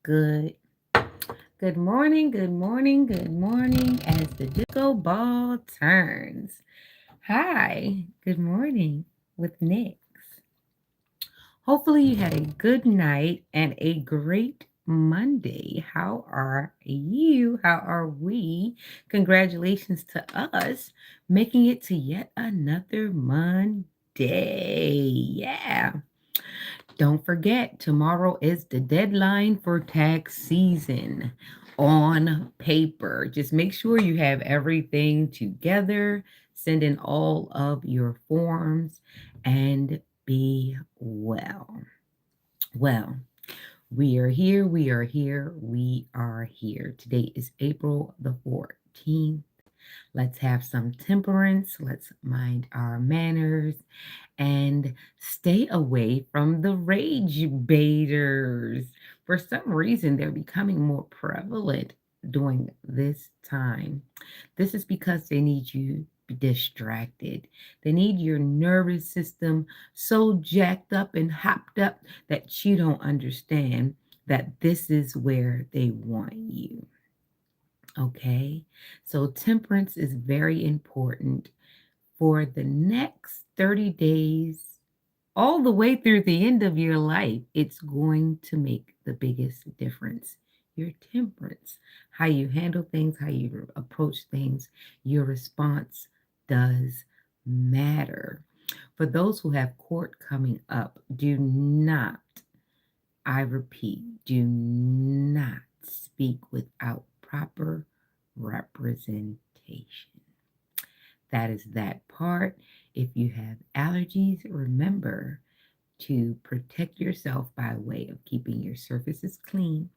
Good. Good morning, good morning, good morning as the disco ball turns. Hi, good morning with Nix. Hopefully, you had a good night and a great Monday. How are you? How are we? Congratulations to us making it to yet another Monday. Yeah. Don't forget, tomorrow is the deadline for tax season on paper. Just make sure you have everything together, send in all of your forms, and be well. Well, we are here, we are here, we are here. Today is April the 14th. Let's have some temperance. Let's mind our manners and stay away from the rage baiters. For some reason, they're becoming more prevalent during this time. This is because they need you distracted. They need your nervous system so jacked up and hopped up that you don't understand that this is where they want you. Okay, so temperance is very important for the next 30 days, all the way through the end of your life. It's going to make the biggest difference. Your temperance, how you handle things, how you approach things, your response does matter. For those who have court coming up, do not, I repeat, do not speak without proper representation. That is that part. If you have allergies, remember to protect yourself by way of keeping your surfaces clean,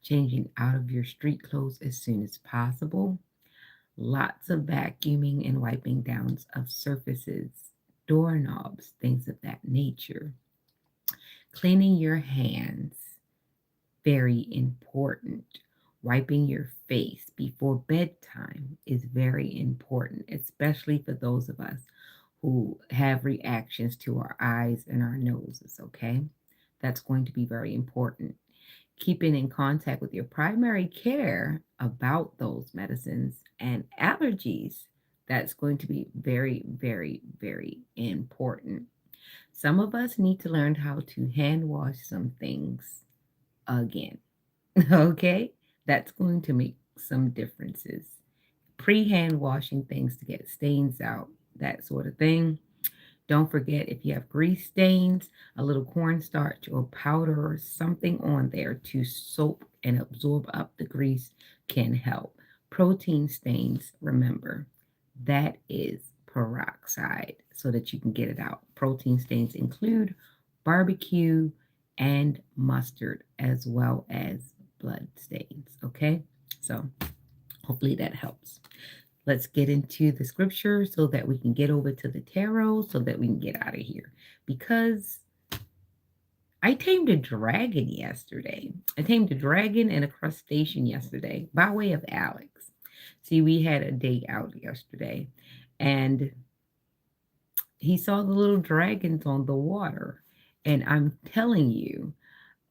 changing out of your street clothes as soon as possible, lots of vacuuming and wiping down of surfaces, doorknobs, things of that nature. Cleaning your hands, very important. Wiping your face before bedtime is very important, especially for those of us who have reactions to our eyes and our noses, okay? That's going to be very important. Keeping in contact with your primary care about those medicines and allergies, that's going to be very, very, very important. Some of us need to learn how to hand wash some things again. Okay, that's going to make some differences. Pre hand washing things to get stains out, that sort of thing. Don't forget, if you have grease stains, a little cornstarch or powder or something on there to soak and absorb up the grease can help. Protein stains, remember, that is peroxide so that you can get it out. Protein stains include barbecue and mustard as well as blood stains. Okay, so hopefully that helps. Let's get into the scripture so that we can get over to the tarot so that we can get out of here. Because I tamed a dragon yesterday. I tamed a dragon and a crustacean yesterday by way of Alex. See, we had a date out yesterday and he saw the little dragons on the water. And I'm telling you,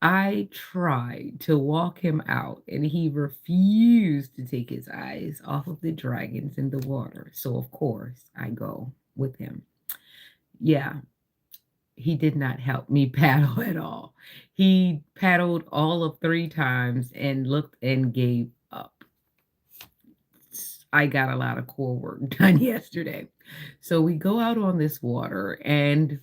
I tried to walk him out, and he refused to take his eyes off of the dragons in the water. So, of course, I go with him. Yeah, he did not help me paddle at all. He paddled all of 3 times and looked and gave up. I got a lot of core work done yesterday. So, we go out on this water and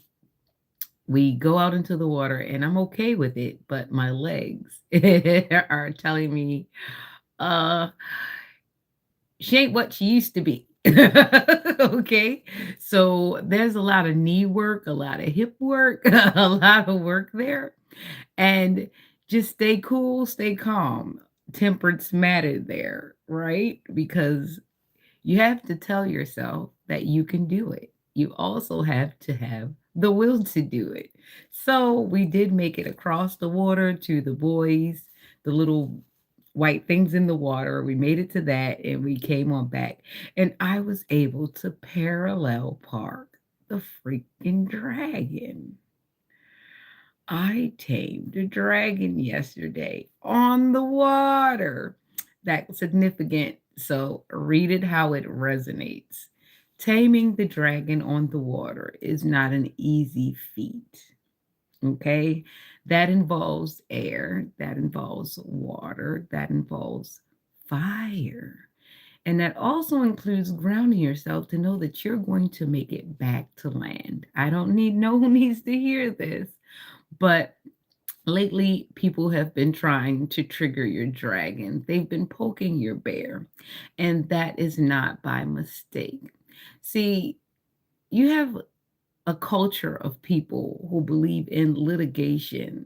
we go out into the water, and I'm okay with it, but my legs are telling me, uh, she ain't what she used to be. Okay. So there's a lot of knee work, a lot of hip work, a lot of work there. And just stay cool, stay calm. Temperance matter there, right? Because you have to tell yourself that you can do it. You also have to have the will to do it. So we did make it across the water to the boys, the little white things in the water. We made it to that and we came on back. And I was able to parallel park the freaking dragon. I tamed a dragon yesterday on the water. That's significant. So read it how it resonates. Taming the dragon on the water is not an easy feat. Okay. That involves air, that involves water, that involves fire. And that also includes grounding yourself to know that you're going to make it back to land. I don't need no one needs to hear this, but lately people have been trying to trigger your dragon. They've been poking your bear, and that is not by mistake. See, you have a culture of people who believe in litigation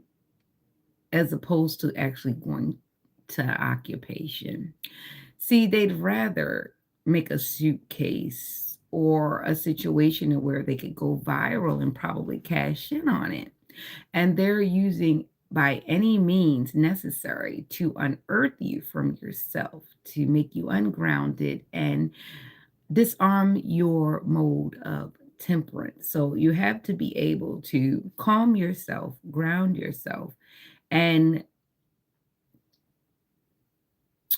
as opposed to actually going to occupation. See, they'd rather make a suitcase or a situation where they could go viral and probably cash in on it. And they're using by any means necessary to unearth you from yourself, to make you ungrounded and disarm your mode of temperance. So you have to be able to calm yourself, ground yourself, and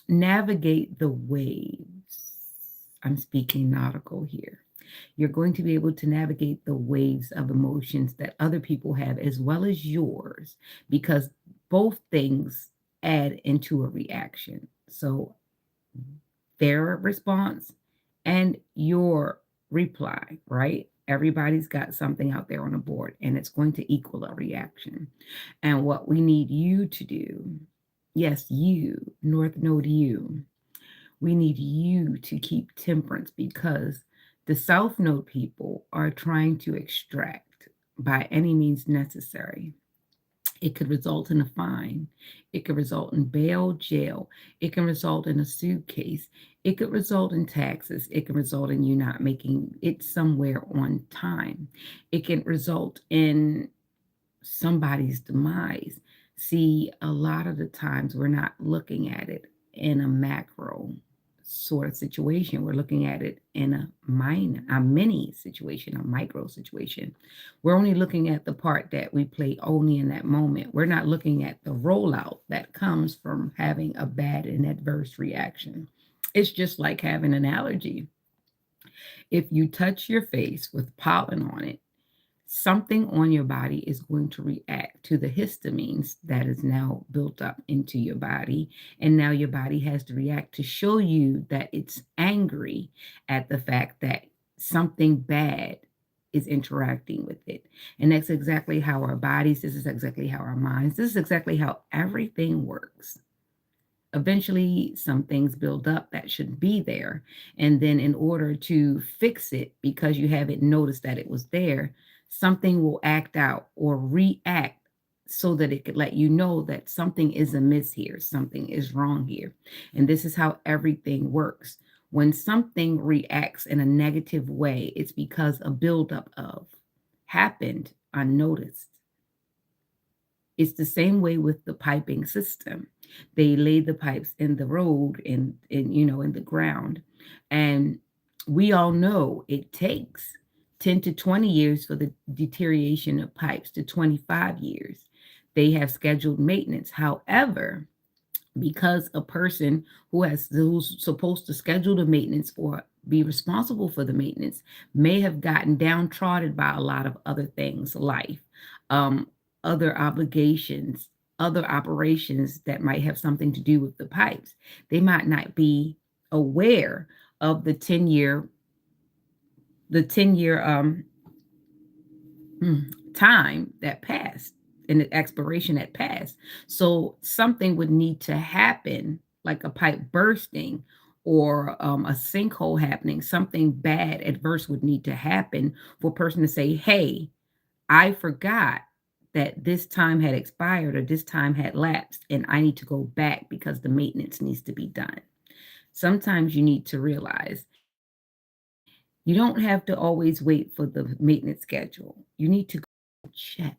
navigate the waves. I'm speaking nautical here. You're going to be able to navigate the waves of emotions that other people have as well as yours, because both things add into a reaction. So their response and your reply, right? Everybody's got something out there on the board and it's going to equal a reaction. And what we need you to do, yes, you, North Node, you, we need you to keep temperance because the South Node people are trying to extract by any means necessary. It could result in a fine. It could result in bail, jail. It can result in a suitcase. It could result in taxes. It can result in you not making it somewhere on time. It can result in somebody's demise. See, a lot of the times we're not looking at it in a macro sort of situation. We're looking at it in a mini situation, a micro situation. We're only looking at the part that we play only in that moment. We're not looking at the rollout that comes from having a bad and adverse reaction. It's just like having an allergy. If you touch your face with pollen on it, something on your body is going to react to the histamines that is now built up into your body. And now your body has to react to show you that it's angry at the fact that something bad is interacting with it. And that's exactly how our bodies, this is exactly how our minds, this is exactly how everything works. Eventually, some things build up that should be there. And then, in order to fix it, because you haven't noticed that it was there, something will act out or react so that it could let you know that something is amiss here, something is wrong here. And this is how everything works. When something reacts in a negative way, it's because a buildup of happened unnoticed. It's the same way with the piping system. They lay the pipes in the road in the ground. And we all know it takes 10 to 20 years for the deterioration of pipes to 25 years. They have scheduled maintenance. However, because a person who's supposed to schedule the maintenance or be responsible for the maintenance may have gotten downtrodden by a lot of other things, life, um, other obligations, other operations that might have something to do with the pipes. They might not be aware of the 10 year time that passed and the expiration that passed. So something would need to happen, like a pipe bursting or a sinkhole happening. Something bad, adverse would need to happen for a person to say, "Hey, I forgot that this time had expired or this time had lapsed, and I need to go back because the maintenance needs to be done." Sometimes you need to realize you don't have to always wait for the maintenance schedule. You need to go check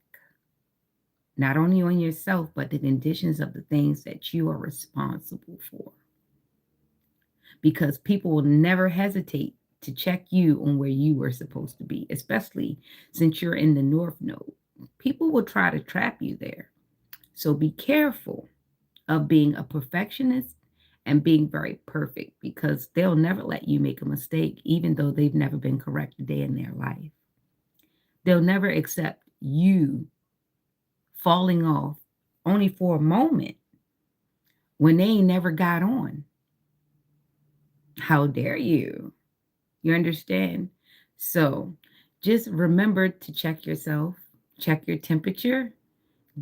not only on yourself, but the conditions of the things that you are responsible for. Because people will never hesitate to check you on where you were supposed to be, especially since you're in the North Node. People will try to trap you there. So be careful of being a perfectionist and being very perfect, because they'll never let you make a mistake, even though they've never been correct a day in their life. They'll never accept you falling off only for a moment when they never got on. How dare you? You understand? So just remember to check yourself, check your temperature,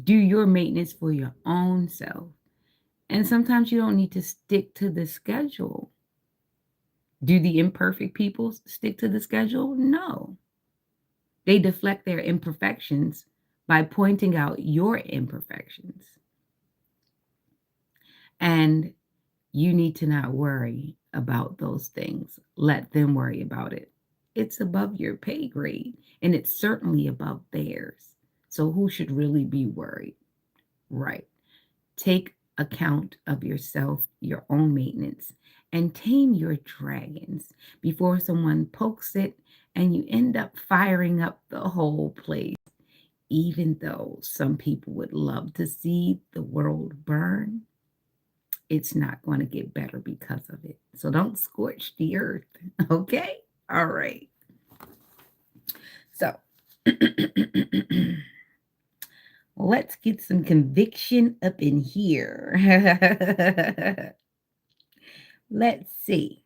do your maintenance for your own self. And sometimes you don't need to stick to the schedule. Do the imperfect people stick to the schedule? No. They deflect their imperfections by pointing out your imperfections. And you need to not worry about those things. Let them worry about it. It's above your pay grade, and it's certainly above theirs. So who should really be worried? Right. Take account of yourself, your own maintenance, and tame your dragons before someone pokes it and you end up firing up the whole place. Even though some people would love to see the world burn, it's not going to get better because of it. So don't scorch the earth. Okay? All right. So let's get some conviction up in here. Let's see.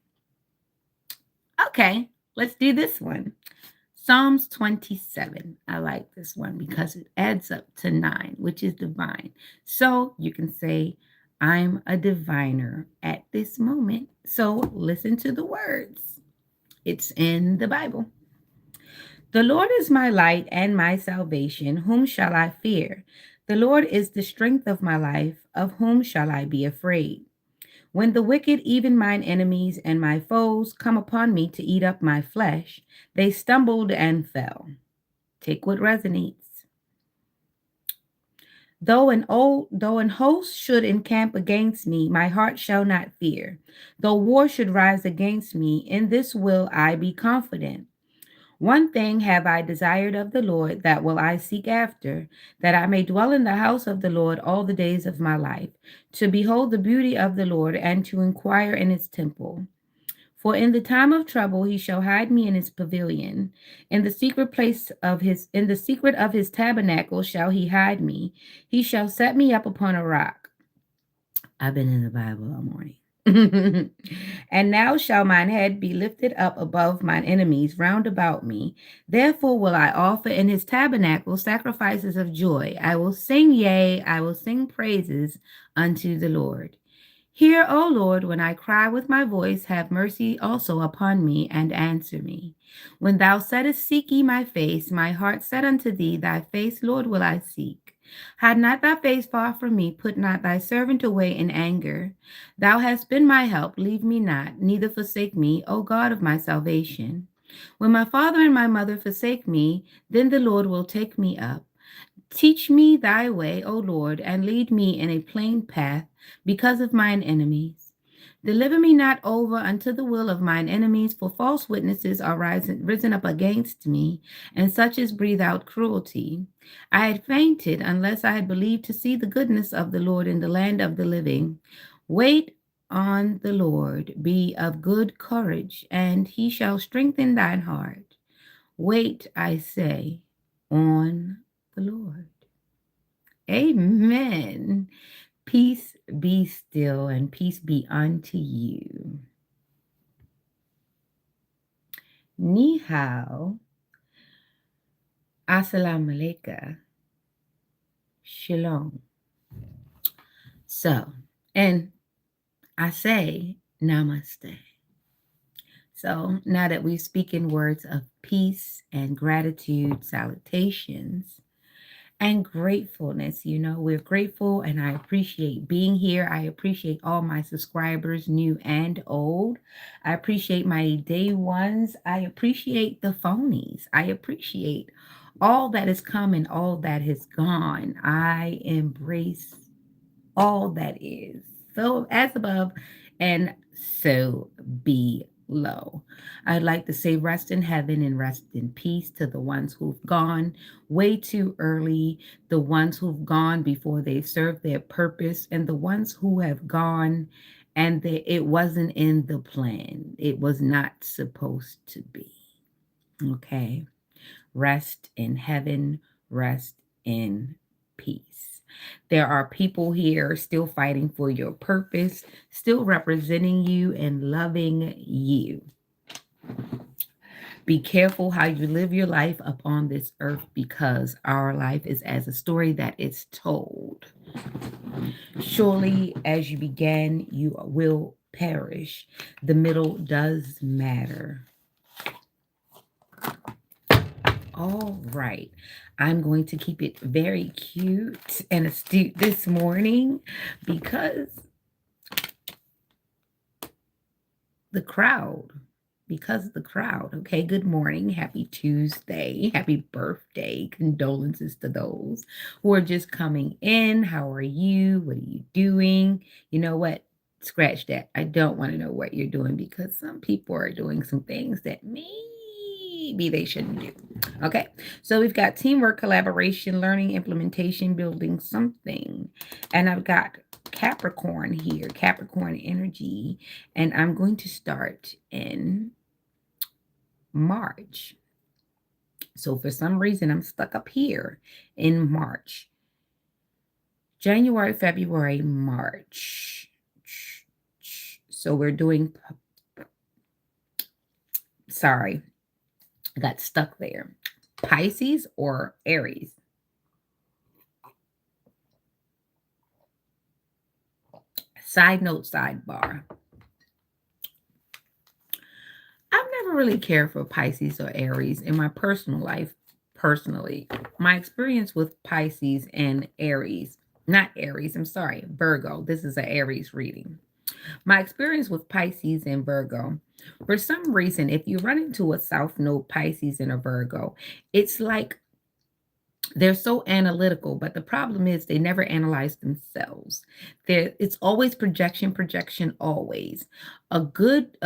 Okay, let's do this one. Psalms 27. I like this one because it adds up to 9, which is divine. So you can say, I'm a diviner at this moment. So listen to the words. It's in the Bible. The Lord is my light and my salvation. Whom shall I fear? The Lord is the strength of my life. Of whom shall I be afraid? When the wicked, even mine enemies and my foes, come upon me to eat up my flesh, they stumbled and fell. Take what resonates. Though an host should encamp against me, my heart shall not fear. Though war should rise against me, in this will I be confident. One thing have I desired of the Lord, that will I seek after, that I may dwell in the house of the Lord all the days of my life, to behold the beauty of the Lord, and to inquire in his temple. For in the time of trouble he shall hide me in his pavilion. In the secret of his tabernacle shall he hide me. He shall set me up upon a rock. I've been in the Bible all morning. And now shall mine head be lifted up above mine enemies round about me. Therefore will I offer in his tabernacle sacrifices of joy. I will sing, yea, I will sing praises unto the Lord. Hear, O Lord, when I cry with my voice, have mercy also upon me, and answer me. When thou saidst, seek ye my face, my heart said unto thee, thy face, Lord, will I seek. Hide not thy face far from me, put not thy servant away in anger. Thou hast been my help, leave me not, neither forsake me, O God of my salvation. When my father and my mother forsake me, then the Lord will take me up. Teach me thy way, O Lord, and lead me in a plain path because of mine enemies. Deliver me not over unto the will of mine enemies, for false witnesses are risen up against me, and such as breathe out cruelty. I had fainted unless I had believed to see the goodness of the Lord in the land of the living. Wait on the Lord, be of good courage, and he shall strengthen thine heart. Wait, I say, on the Lord. Amen. Peace be still, and peace be unto you. Ni hao. Assalamu alaikum. Shalom. So, and I say namaste. So now that we speak in words of peace and gratitude, salutations, and gratefulness. We're grateful, and I appreciate being here. I appreciate all my subscribers, new and old. I appreciate my day ones. I appreciate the phonies. I appreciate all that has come and all that has gone. I embrace all that is. So as above, and so be low. I'd like to say rest in heaven and rest in peace to the ones who've gone way too early, the ones who've gone before they served their purpose, and the ones who have gone and it wasn't in the plan. It was not supposed to be. Okay. Rest in heaven, rest in peace. There are people here still fighting for your purpose, still representing you and loving you. Be careful how you live your life upon this earth because our life is as a story that is told. Surely, as you began, you will perish. The middle does matter. All right. I'm going to keep it very cute and astute this morning because the crowd. Okay, good morning. Happy Tuesday. Happy birthday. Condolences to those who are just coming in. How are you? What are you doing? You know what? Scratch that. I don't want to know what you're doing because some people are doing some things that maybe they shouldn't do. Okay, so we've got teamwork, collaboration, learning, implementation, building something. And I've got Capricorn here, Capricorn energy. And I'm going to start in March. So for some reason, I'm stuck up here in March. January, February, March. So we're doing, sorry, I got stuck there. Pisces or Aries? Side note, sidebar. I've never really cared for Pisces or Aries in my personal life. Personally, my experience with Pisces and Aries, not Aries, I'm sorry, Virgo. This is an Aries reading. My experience with Pisces and Virgo, for some reason, if you run into a South Node Pisces and a Virgo, it's like they're so analytical, but the problem is they never analyze themselves. It's always projection, always. A good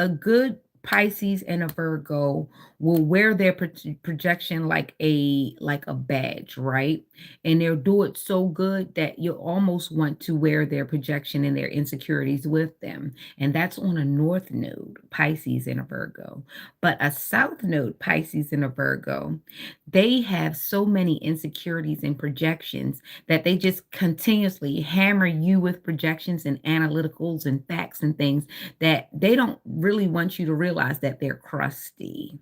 Pisces and a Virgo will wear their projection like a badge, right? And they'll do it so good that you almost want to wear their projection and their insecurities with them. And that's on a North Node, Pisces and a Virgo. But a South Node, Pisces and a Virgo, they have so many insecurities and projections that they just continuously hammer you with projections and analyticals and facts and things that they don't really want you to realize that they're crusty.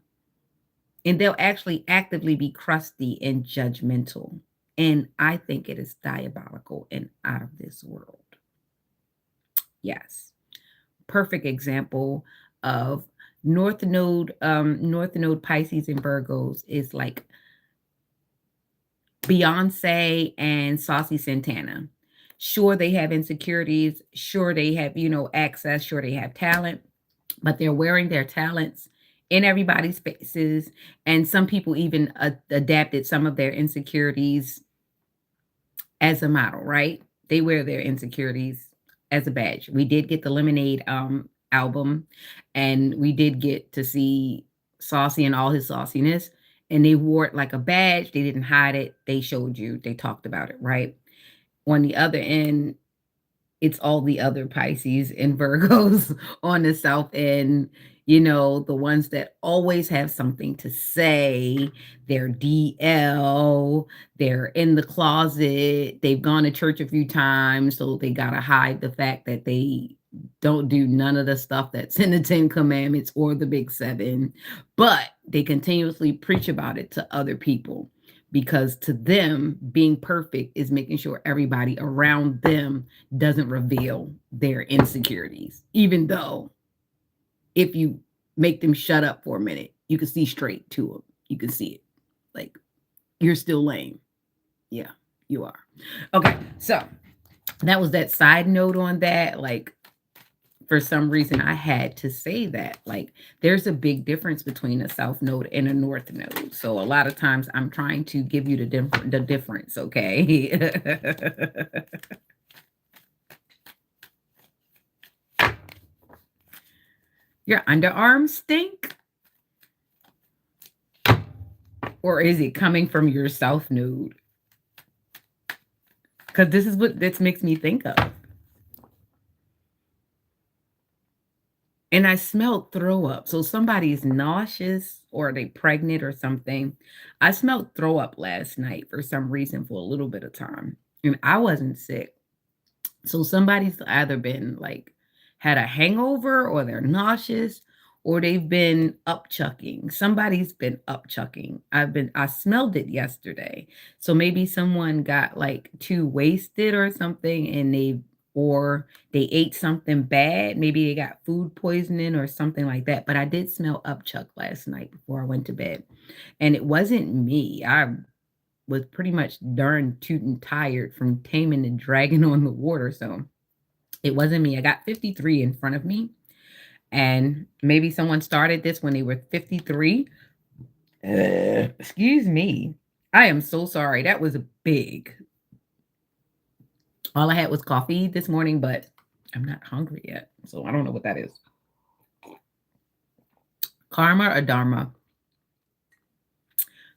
And they'll actually actively be crusty and judgmental. And I think it is diabolical and out of this world. Yes. Perfect example of North Node Pisces and Virgos is like Beyonce and Saucy Santana. Sure, they have insecurities. Sure, they have, access. Sure, they have talent, but they're wearing their talents in everybody's faces. And some people even adapted some of their insecurities as a model, right? They wear their insecurities as a badge. We did get the Lemonade album, and we did get to see Saucy and all his sauciness, and they wore it like a badge. They didn't hide it. They showed you. They talked about it, right? On the other end, it's all the other Pisces and Virgos on the south end, the ones that always have something to say. They're DL, they're in the closet, they've gone to church a few times, so they got to hide the fact that they don't do none of the stuff that's in the 10 Commandments or the Big Seven, but they continuously preach about it to other people. Because to them, being perfect is making sure everybody around them doesn't reveal their insecurities. Even though if you make them shut up for a minute, you can see straight to them. You can see it. Like, you're still lame. Yeah, you are. Okay, so that was that side note on that. Like, for some reason, I had to say that. Like, there's a big difference between a South Node and a North Node. So a lot of times I'm trying to give you the difference, okay? Your underarms stink? Or is it coming from your self nude? Because this is what this makes me think of. And I smelled throw up. So somebody's nauseous or they pregnant or something. I smelled throw up last night for some reason for a little bit of time. And I wasn't sick. So somebody's either been like had a hangover or they're nauseous or they've been upchucking. Somebody's been upchucking. I smelled it yesterday. So maybe someone got like too wasted or something and they ate something bad. Maybe they got food poisoning or something like that. But I did smell upchuck last night before I went to bed. And it wasn't me. I was pretty much darn tootin' tired from taming the dragon on the water. So it wasn't me. I got 53 in front of me. And maybe someone started this when they were 53. Excuse me. I am so sorry. That was big. All I had was coffee this morning, but I'm not hungry yet. So I don't know what that is. Karma or Dharma?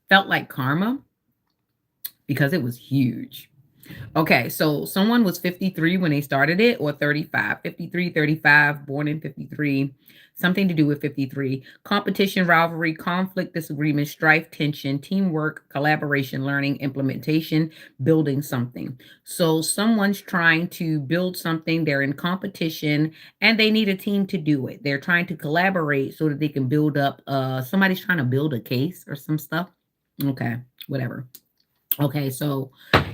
Felt like karma because it was huge. Okay, so someone was 53 when they started it or 35, 53, 35, born in 53, something to do with 53. Competition, rivalry, conflict, disagreement, strife, tension, teamwork, collaboration, learning, implementation, building something. So someone's trying to build something, they're in competition and they need a team to do it. They're trying to collaborate so that they can build up somebody's trying to build a case or some stuff. Okay, whatever. Okay, so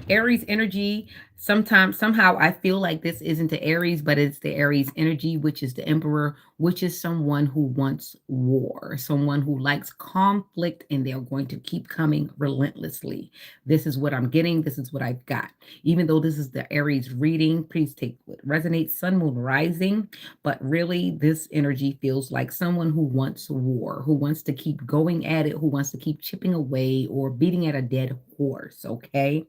Aries energy. Sometimes, somehow, I feel like this isn't the Aries, but it's the Aries energy, which is the Emperor, which is someone who wants war, someone who likes conflict, and they're going to keep coming relentlessly. This is what I'm getting. This is what I've got. Even though this is the Aries reading, please take what resonates, Sun, Moon, Rising. But really, this energy feels like someone who wants war, who wants to keep going at it, who wants to keep chipping away or beating at a dead horse. Okay.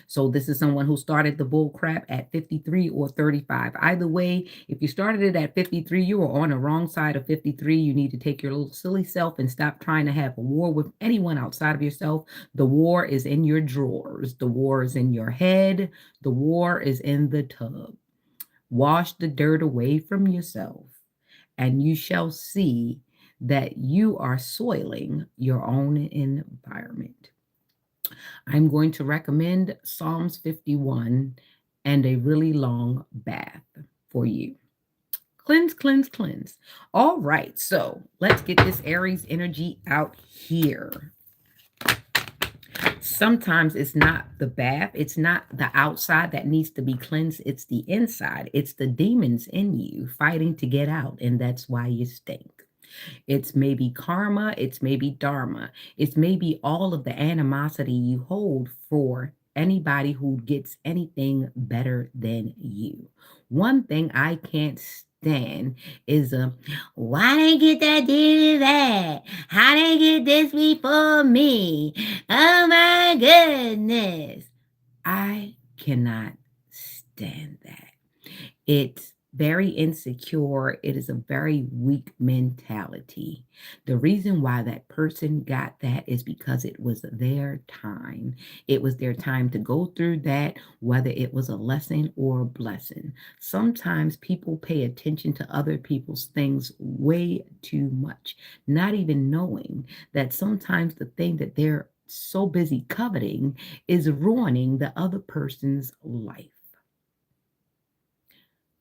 So this is someone who started the bull crap at 53 or 35. Either way, if you started it at 53, you were on the wrong side of 53. You need to take your little silly self and stop trying to have a war with anyone outside of yourself. The war is in your drawers. The war is in your head. The war is in the tub. Wash the dirt away from yourself, and you shall see that you are soiling your own environment. I'm going to recommend Psalms 51 and a really long bath for you. Cleanse, cleanse, cleanse. All right, so let's get this Aries energy out here. Sometimes it's not the bath, it's not the outside that needs to be cleansed, it's the inside. It's the demons in you fighting to get out, and that's why you stink. It's maybe karma, it's maybe dharma, it's maybe all of the animosity you hold for anybody who gets anything better than you. One thing I can't stand is why they get that did that? How they get this before me? Oh my goodness. I cannot stand that. It's very insecure. It is a very weak mentality. The reason why that person got that is because it was their time. It was their time to go through that, whether it was a lesson or a blessing. Sometimes people pay attention to other people's things way too much, not even knowing that sometimes the thing that they're so busy coveting is ruining the other person's life.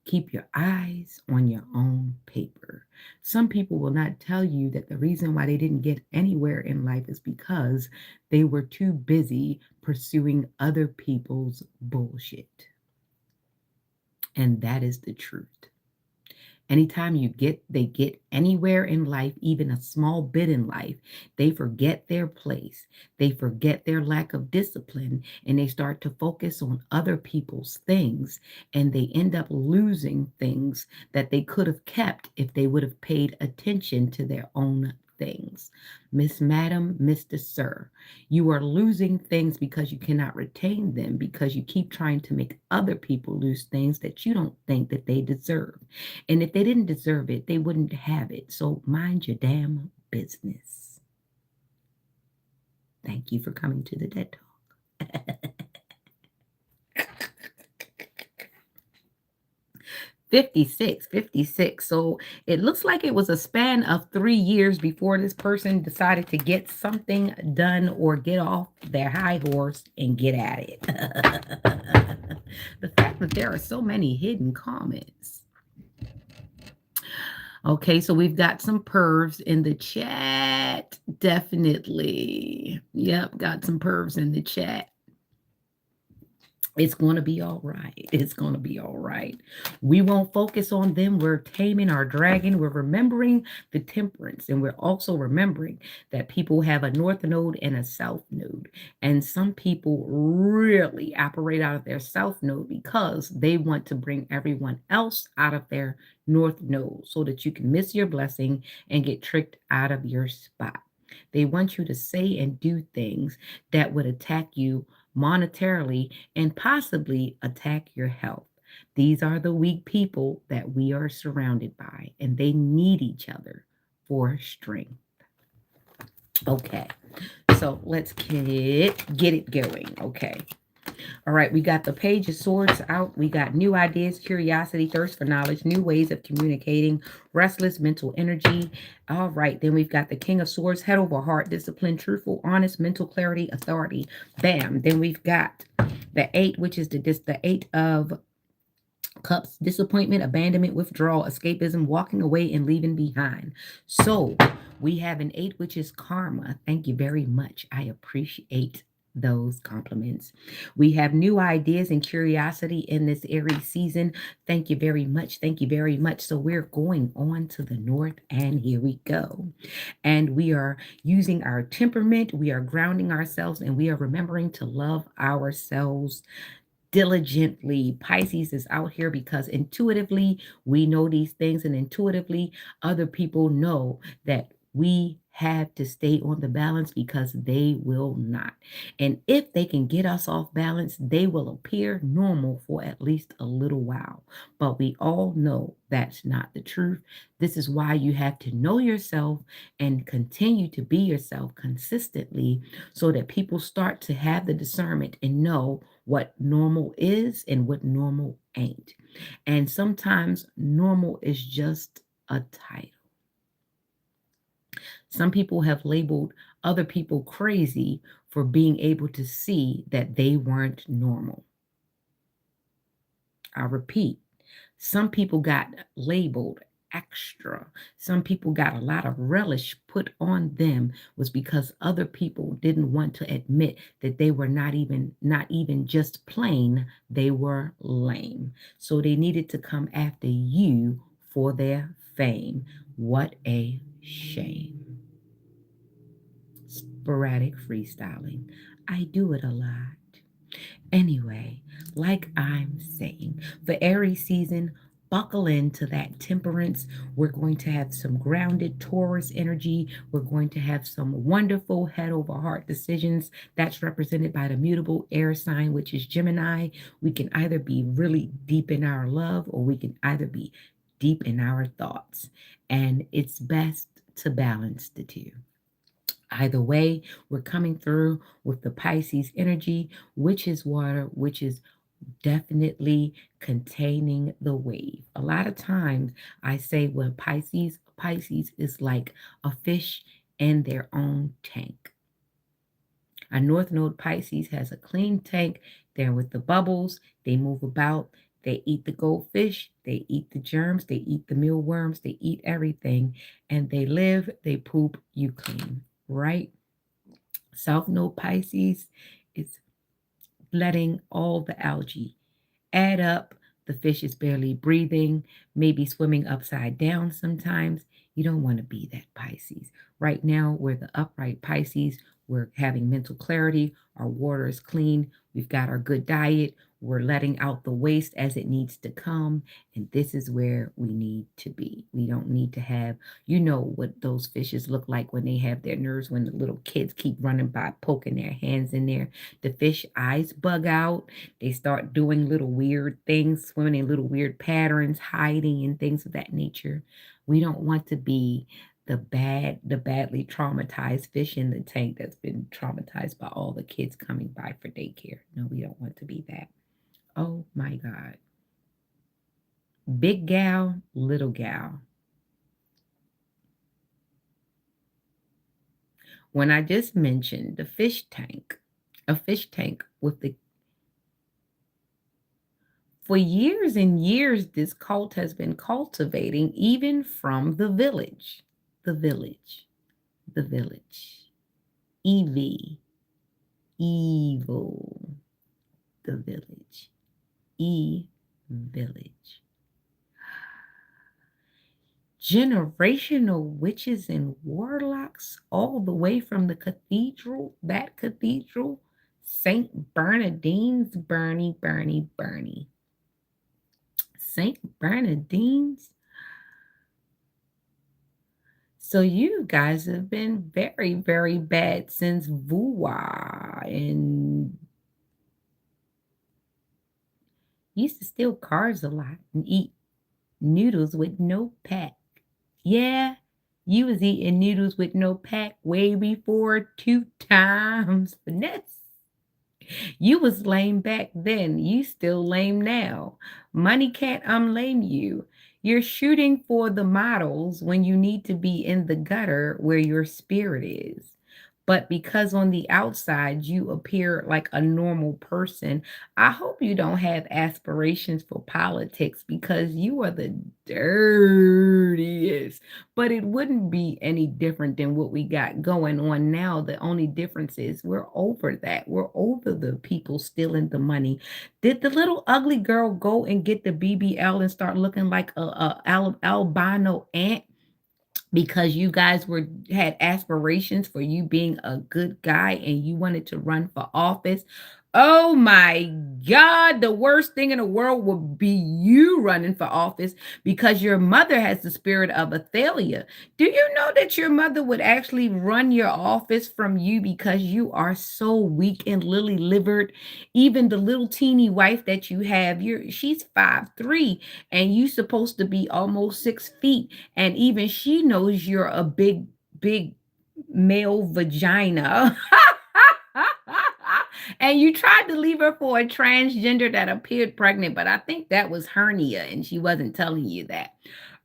Keep your eyes on your own paper. Some people will not tell you that the reason why they didn't get anywhere in life is because they were too busy pursuing other people's bullshit. And that is the truth. Anytime they get anywhere in life, even a small bit in life, they forget their place. They forget their lack of discipline and they start to focus on other people's things and they end up losing things that they could have kept if they would have paid attention to their own things. Miss Madam, Mr. Sir, you are losing things because you cannot retain them because you keep trying to make other people lose things that you don't think that they deserve. And if they didn't deserve it, they wouldn't have it. So mind your damn business. Thank you for coming to the TED Talk. 56. So it looks like it was a span of 3 years before this person decided to get something done or get off their high horse and get at it. The fact that there are so many hidden comments. Okay, so we've got some pervs in the chat. Definitely. Yep, got some pervs in the chat. It's going to be all right. It's going to be all right. We won't focus on them. We're taming our dragon. We're remembering the temperance. And we're also remembering that people have a north node and a south node. And some people really operate out of their south node because they want to bring everyone else out of their north node so that you can miss your blessing and get tricked out of your spot. They want you to say and do things that would attack you monetarily and possibly attack your health. These are the weak people that we are surrounded by, and they need each other for strength. Okay, so let's get it going. Okay. All right, we got the Page of Swords out. We got new ideas, curiosity, thirst for knowledge, new ways of communicating, restless mental energy. All right, then we've got the King of Swords, head over heart, discipline, truthful, honest, mental clarity, authority. Bam. Then we've got the 8, which is the 8 of Cups, disappointment, abandonment, withdrawal, escapism, walking away and leaving behind. So we have an 8, which is karma. Thank you very much. I appreciate those compliments. We have new ideas and curiosity in this Aries season. Thank you very much. Thank you very much. So we're going on to the north, and here we go. And we are using our temperament. We are grounding ourselves, and we are remembering to love ourselves diligently. Pisces is out here because intuitively we know these things, and intuitively other people know that we have to stay on the balance because they will not. And if they can get us off balance, they will appear normal for at least a little while. But we all know that's not the truth. This is why you have to know yourself and continue to be yourself consistently so that people start to have the discernment and know what normal is and what normal ain't. And sometimes normal is just a title. Some people have labeled other people crazy for being able to see that they weren't normal. I repeat, some people got labeled extra. Some people got a lot of relish put on them was because other people didn't want to admit that they were not even just plain, they were lame. So they needed to come after you for their fame. What a shame. Sporadic freestyling. I do it a lot. Anyway, like I'm saying, for Aries season, buckle into that temperance. We're going to have some grounded Taurus energy. We're going to have some wonderful head over heart decisions. That's represented by the mutable air sign, which is Gemini. We can either be really deep in our love, or we can either be deep in our thoughts. And it's best to balance the two. Either way, we're coming through with the Pisces energy, which is water, which is definitely containing the wave. A lot of times I say when Pisces is like a fish in their own tank. A North Node Pisces has a clean tank. They're with the bubbles. They move about. They eat the goldfish. They eat the germs. They eat the mealworms. They eat everything. And they live, they poop, you clean. Right? South Node Pisces is letting all the algae add up. The fish is barely breathing, maybe swimming upside down sometimes. You don't want to be that Pisces. Right now, we're the upright Pisces. We're having mental clarity. Our water is clean. We've got our good diet. We're letting out the waste as it needs to come. And this is where we need to be. We don't need to have, you know, what those fishes look like when they have their nerves, when the little kids keep running by, poking their hands in there. The fish eyes bug out. They start doing little weird things, swimming in little weird patterns, hiding and things of that nature. We don't want to be the badly traumatized fish in the tank that's been traumatized by all the kids coming by for daycare. No, we don't want to be that. Oh my God. Big gal, little gal. When I just mentioned the fish tank, a fish tank with the for years and years, this cult has been cultivating, even from the village. The village. The village. EV. Evil. The village. Village. Generational witches and warlocks, all the way from the cathedral, that cathedral, St. Bernardine's, Bernie. St. Bernardine's. So you guys have been very, very bad since Vuwa and used to steal cars a lot and eat noodles with no pack. Yeah, you was eating noodles with no pack way before 2 times finesse. You was lame back then. You still lame now. Money can't unlame you. You're shooting for the models when you need to be in the gutter where your spirit is. But because on the outside you appear like a normal person, I hope you don't have aspirations for politics because you are the dirtiest. But it wouldn't be any different than what we got going on now. The only difference is we're over that. We're over the people stealing the money. Did the little ugly girl go and get the BBL and start looking like a albino ant? Because you guys were had aspirations for you being a good guy and you wanted to run for office. Oh my God, the worst thing in the world would be you running for office because your mother has the spirit of Athaliah. Do you know that your mother would actually run your office from you because you are so weak and lily livered? Even the little teeny wife that you have, she's 5'3" and you supposed to be almost 6 feet, and even she knows you're a big male vagina. And you tried to leave her for a transgender that appeared pregnant, but I think that was hernia and she wasn't telling you that.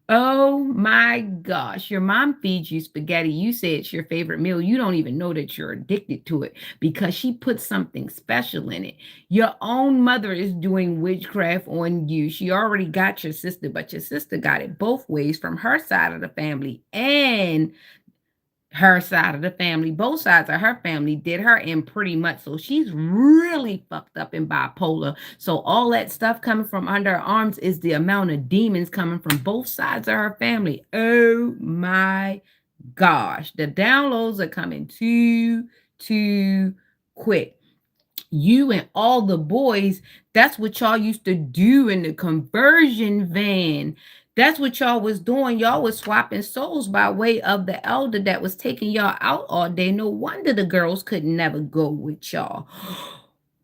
Oh my gosh, your mom feeds you spaghetti. You say it's your favorite meal. You don't even know that you're addicted to it because she put something special in it. Your own mother is doing witchcraft on you. She already got your sister, but your sister got it both ways from her side of the family and her side of the family. Both sides of her family did her in pretty much. So she's really fucked up and bipolar. So all that stuff coming from under her arms is the amount of demons coming from both sides of her family. Oh my gosh. The downloads are coming too quick. You and all the boys, that's what y'all used to do in the conversion van. That's what y'all was doing. Y'all was swapping souls by way of the elder that was taking y'all out all day. No wonder the girls could never go with y'all.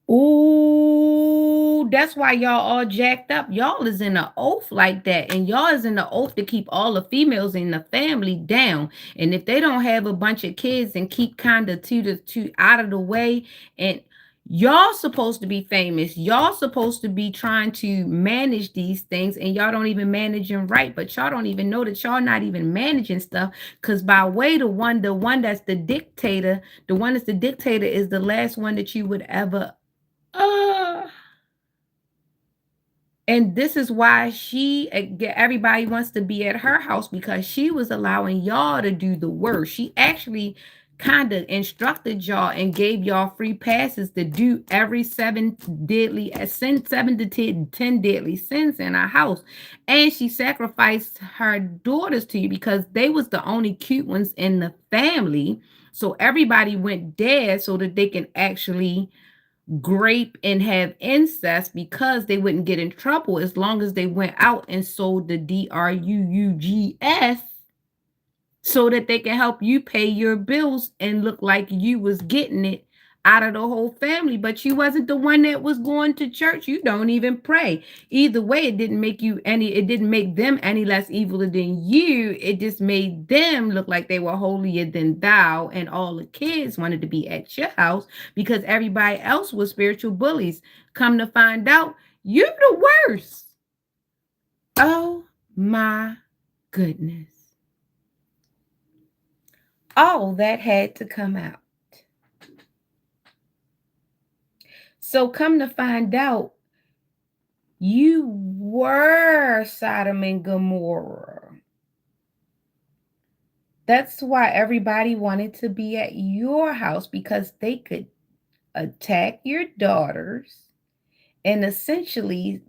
Oh, that's why y'all all jacked up. Y'all is in an oath like that, and y'all is in the oath to keep all the females in the family down. And if they don't have a bunch of kids and keep kind of two out of the way, and y'all supposed to be famous. Y'all supposed to be trying to manage these things, and y'all don't even manage them right. But y'all don't even know that y'all not even managing stuff. Because by way the one that's the dictator, the one that's the dictator is the last one that you would ever. Uh, and this is why everybody wants to be at her house because she was allowing y'all to do the work. She actually kind of instructed y'all and gave y'all free passes to do every seven to 10 deadly sins in our house. And she sacrificed her daughters to you because they was the only cute ones in the family. So everybody went dead so that they can actually grape and have incest because they wouldn't get in trouble as long as they went out and sold the drugs so that they can help you pay your bills and look like you was getting it out of the whole family, but you wasn't the one that was going to church. You don't even pray. Either way, it didn't make them any less evil than you. It just made them look like they were holier than thou, and all the kids wanted to be at your house because everybody else was spiritual bullies. Come to find out, you're the worst. Oh my goodness. All that had to come out. So come to find out, you were Sodom and Gomorrah. That's why everybody wanted to be at your house, because they could attack your daughters and essentially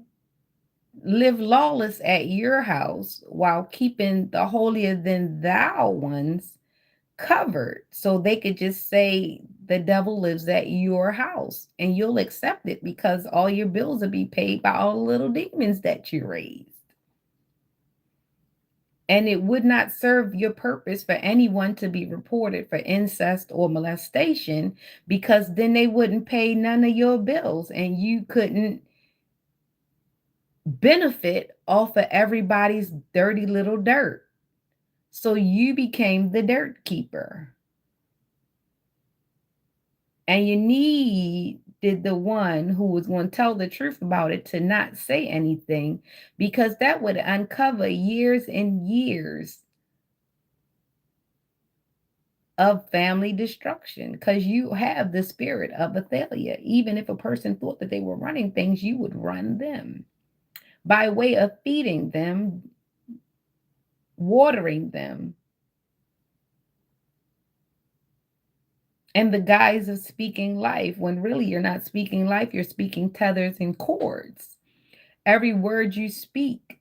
live lawless at your house while keeping the holier than thou ones covered, so they could just say the devil lives at your house and you'll accept it because all your bills will be paid by all the little demons that you raised. And it would not serve your purpose for anyone to be reported for incest or molestation, because then they wouldn't pay none of your bills and you couldn't benefit off of everybody's dirty little dirt. So you became the dirt keeper. And you needed the one who was going to tell the truth about it to not say anything, because that would uncover years and years of family destruction, because you have the spirit of Athaliah. Even if a person thought that they were running things, you would run them by way of feeding them, watering them, and the guise of speaking life, when really you're not speaking life, you're speaking tethers and cords. Every word you speak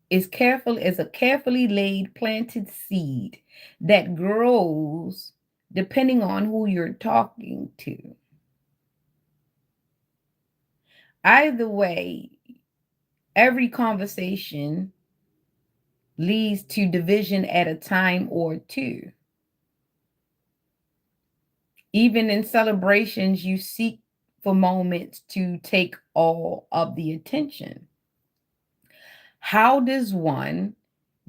is a carefully laid planted seed that grows depending on who you're talking to. Either way, every conversation leads to division at a time or two. Even in celebrations, you seek for moments to take all of the attention. How does one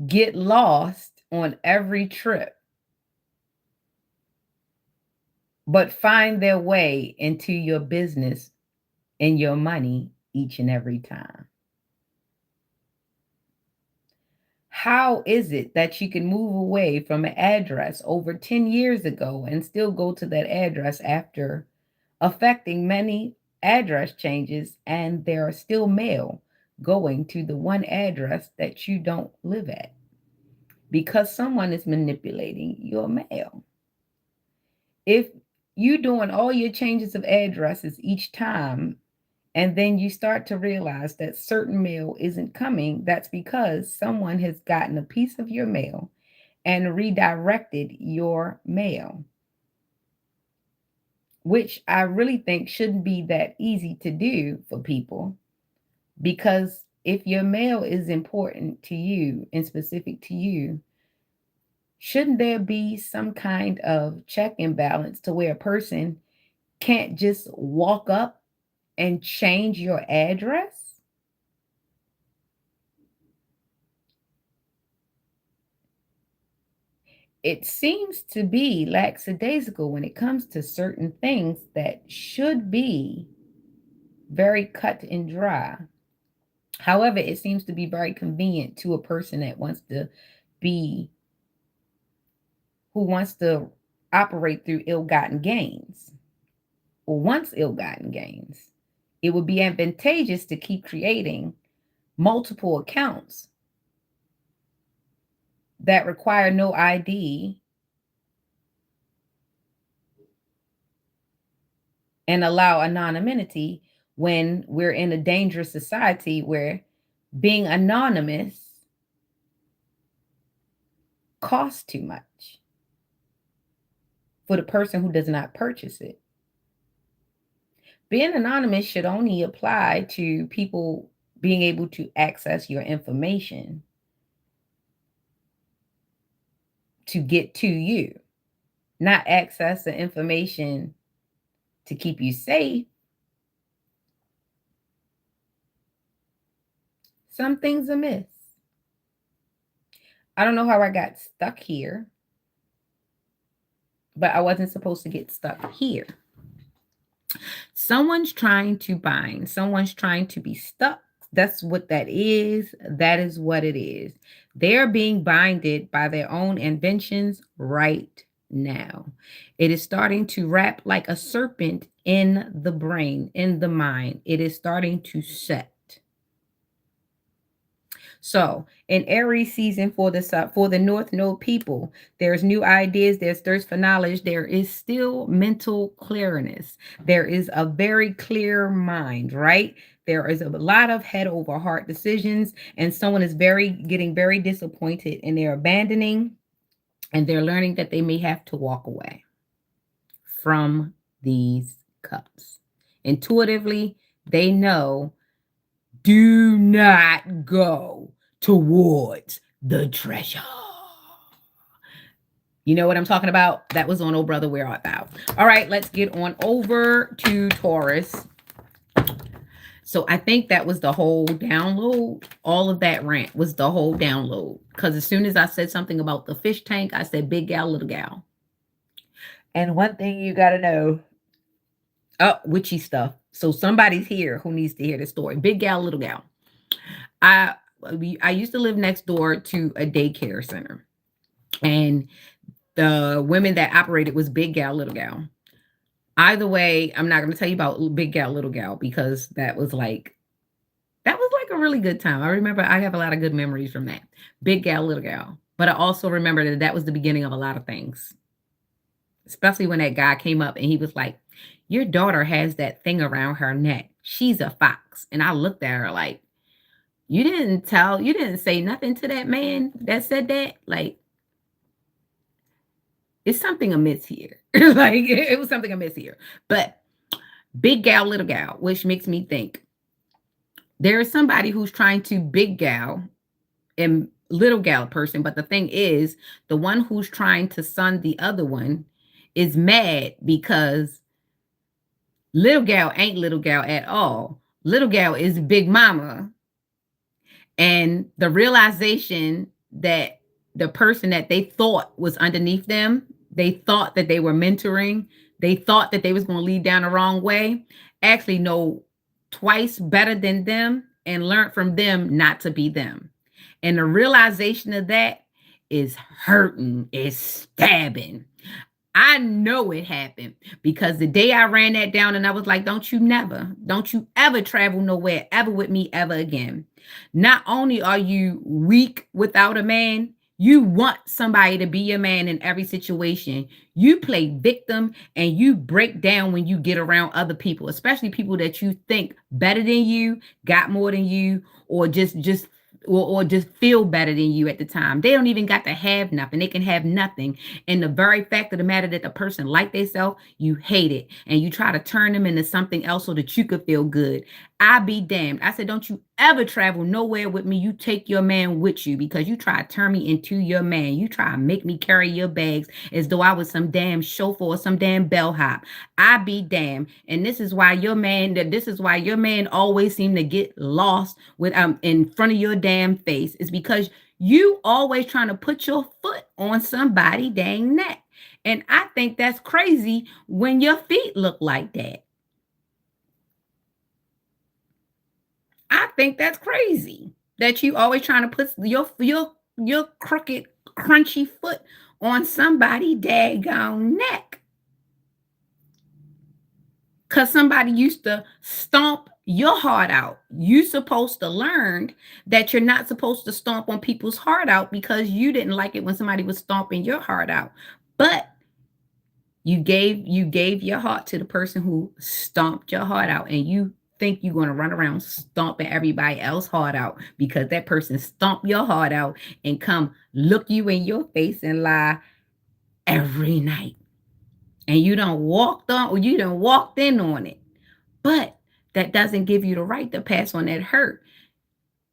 get lost on every trip, but find their way into your business and your money each and every time? How is it that you can move away from an address over 10 years ago and still go to that address after affecting many address changes, and there are still mail going to the one address that you don't live at because someone is manipulating your mail? If you doing all your changes of addresses each time, and then you start to realize that certain mail isn't coming, that's because someone has gotten a piece of your mail and redirected your mail, which I really think shouldn't be that easy to do for people. Because if your mail is important to you and specific to you, shouldn't there be some kind of check and balance to where a person can't just walk up and change your address? It seems to be lackadaisical when it comes to certain things that should be very cut and dry. However, it seems to be very convenient to a person that wants to operate through ill-gotten gains, or wants ill-gotten gains. It would be advantageous to keep creating multiple accounts that require no ID and allow anonymity, when we're in a dangerous society where being anonymous costs too much. for the person who does not purchase it. Being anonymous should only apply to people being able to access your information to get to you, not access the information to keep you safe. Something's amiss. I don't know how I got stuck here, but I wasn't supposed to get stuck here. Someone's trying to bind, someone's trying to be stuck. That's what that is. That is what it is. They're being binded by their own inventions right now. It is starting to wrap like a serpent in the brain, in the mind. It is starting to set. So, in Aries season for the North Node people, there's new ideas, there's thirst for knowledge, there is still mental clearness. There is a very clear mind, right? There is a lot of head over heart decisions, and someone is getting very disappointed, and they're abandoning, and they're learning that they may have to walk away from these cups. Intuitively, they know, do not go towards the treasure. You know what I'm talking about? That was on Oh Brother, Where Art Thou? All right, let's get on over to Taurus. So I think that was the whole download. All of that rant was the whole download. Because as soon as I said something about the fish tank, I said big gal, little gal. And one thing you got to know, witchy stuff. So somebody's here who needs to hear the story. Big gal, little gal. I used to live next door to a daycare center, and the women that operated was big gal, little gal. Either way, I'm not going to tell you about big gal, little gal, because that was like a really good time. I remember I have a lot of good memories from that. Big gal, little gal. But I also remember that was the beginning of a lot of things, especially when that guy came up and he was like, your daughter has that thing around her neck. She's a fox. And I looked at her like, you didn't say nothing to that man that said that. Like, it's something amiss here. Like, it was something amiss here. But big gal, little gal, which makes me think there is somebody who's trying to big gal and little gal person. But the thing is, the one who's trying to son the other one is mad because little gal ain't little gal at all. Little gal is big mama. And the realization that the person that they thought was underneath them, they thought that they were mentoring, they thought that they was going to lead down the wrong way, actually know twice better than them and learn from them not to be them. And the realization of that is hurting, is stabbing. I know it happened because the day I ran that down and I was like, don't you ever travel nowhere ever with me ever again. Not only are you weak without a man, you want somebody to be your man in every situation. You play victim and you break down when you get around other people, especially people that you think better than you, got more than you, or just feel better than you at the time. They don't even got to have nothing. They can have nothing. And the very fact of the matter that the person like themselves, you hate it. And you try to turn them into something else so that you could feel good. I be damned. I said, don't you ever travel nowhere with me. You take your man with you because you try to turn me into your man. You try to make me carry your bags as though I was some damn chauffeur or some damn bellhop. I be damned. And this is why your man always seem to get lost with in front of your damn face. Is because you always trying to put your foot on somebody dang neck. And I think that's crazy when your feet look like that. I think that's crazy that you always trying to put your crooked, crunchy foot on somebody daggone neck. Because somebody used to stomp your heart out. You supposed to learn that you're not supposed to stomp on people's heart out because you didn't like it when somebody was stomping your heart out. But you gave your heart to the person who stomped your heart out, and you think you're going to run around stomping everybody else's heart out because that person stomped your heart out and come look you in your face and lie every night. and you don't walked on, or you done walked in on it. But that doesn't give you the right to pass on that hurt.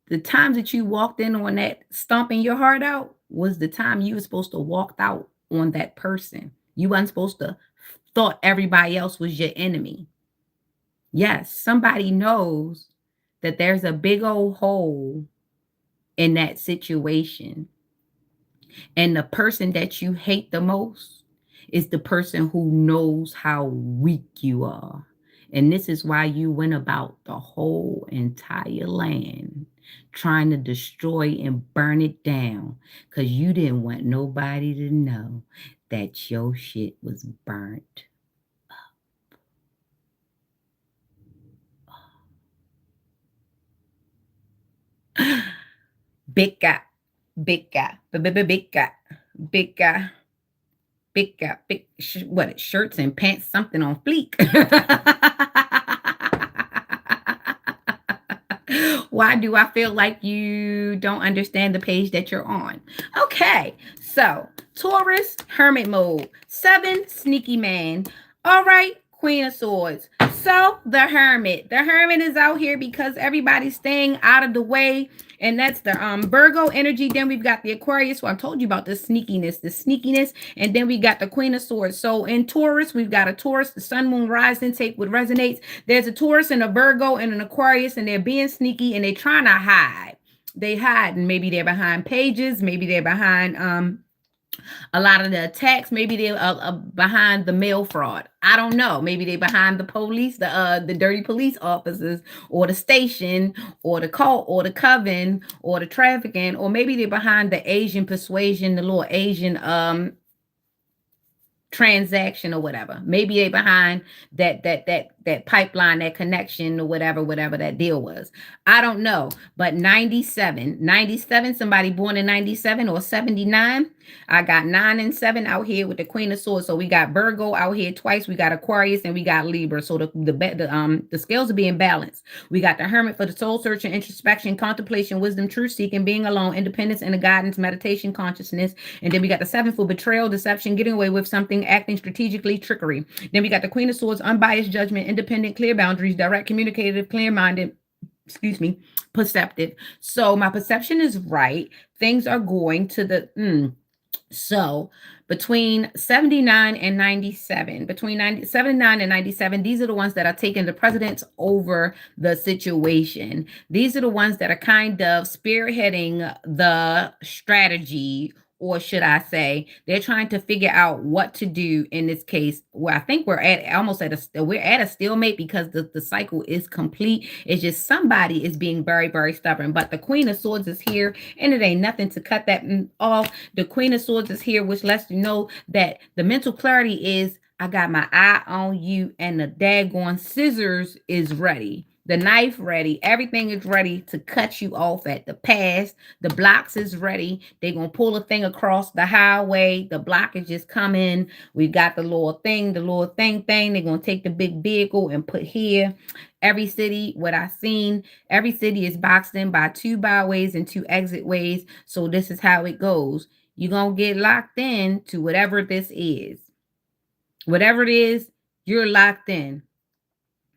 The times that you walked in on that stomping your heart out was the time you were supposed to walk out on that person. You wasn't supposed to thought everybody else was your enemy. Yes, somebody knows that there's a big old hole in that situation. And the person that you hate the most is the person who knows how weak you are. And this is why you went about the whole entire land trying to destroy and burn it down, because you didn't want nobody to know that your shit was burnt. Big guy, big guy, big guy, big guy, big guy, big, what, shirts and pants, something on fleek. Why do I feel like you don't understand the page that you're on? Okay, so Taurus, hermit mode, 7, sneaky man. All right, Queen of Swords. So the hermit is out here because everybody's staying out of the way, and that's the Virgo energy. Then we've got the Aquarius. So I told you about the sneakiness, and then we got the Queen of Swords. So in Taurus, we've got a Taurus, the Sun, Moon, Rising, take what resonates. There's a Taurus and a Virgo and an Aquarius, and they're being sneaky and they're trying to hide. They hide, and maybe they're behind pages, maybe they're behind a lot of the attacks. Maybe they're behind the mail fraud. I don't know. Maybe they're behind the police, the dirty police officers, or the station, or the cult, or the coven, or the trafficking, or maybe they're behind the Asian persuasion, the little Asian transaction or whatever. Maybe they behind that pipeline, that connection, or whatever that deal was. I don't know. But 97, somebody born in 97 or 79. I got 9 and 7 out here with the Queen of Swords. So we got Virgo out here twice. We got Aquarius and we got Libra. So the scales are being balanced. We got the Hermit for the soul searching, introspection, contemplation, wisdom, truth seeking, being alone, independence, and the guidance, meditation, consciousness. And then we got the 7 for betrayal, deception, getting away with something, acting strategically, trickery. Then we got the Queen of Swords, unbiased judgment, independent, clear boundaries, direct, communicative, clear-minded, perceptive. So my perception is right. Things are going to the so between 79 and 97, between 79 and 97, these are the ones that are taking the precedence over the situation. These are the ones that are kind of spearheading the strategy, or should I say, they're trying to figure out what to do in this case. Well, I think we're at a stalemate because the cycle is complete. It's just somebody is being very, very stubborn. But the Queen of Swords is here, and it ain't nothing to cut that off. The Queen of Swords is here, which lets you know that the mental clarity is, I got my eye on you, and the daggone scissors is ready. The knife ready. Everything is ready to cut you off at the pass. The blocks is ready. They're going to pull a thing across the highway. The block is just coming. We got the little thing. They're going to take the big vehicle and put here. Every city, what I've seen, every city is boxed in by 2 byways and 2 exit ways. So this is how it goes. You're going to get locked in to whatever this is. Whatever it is, you're locked in.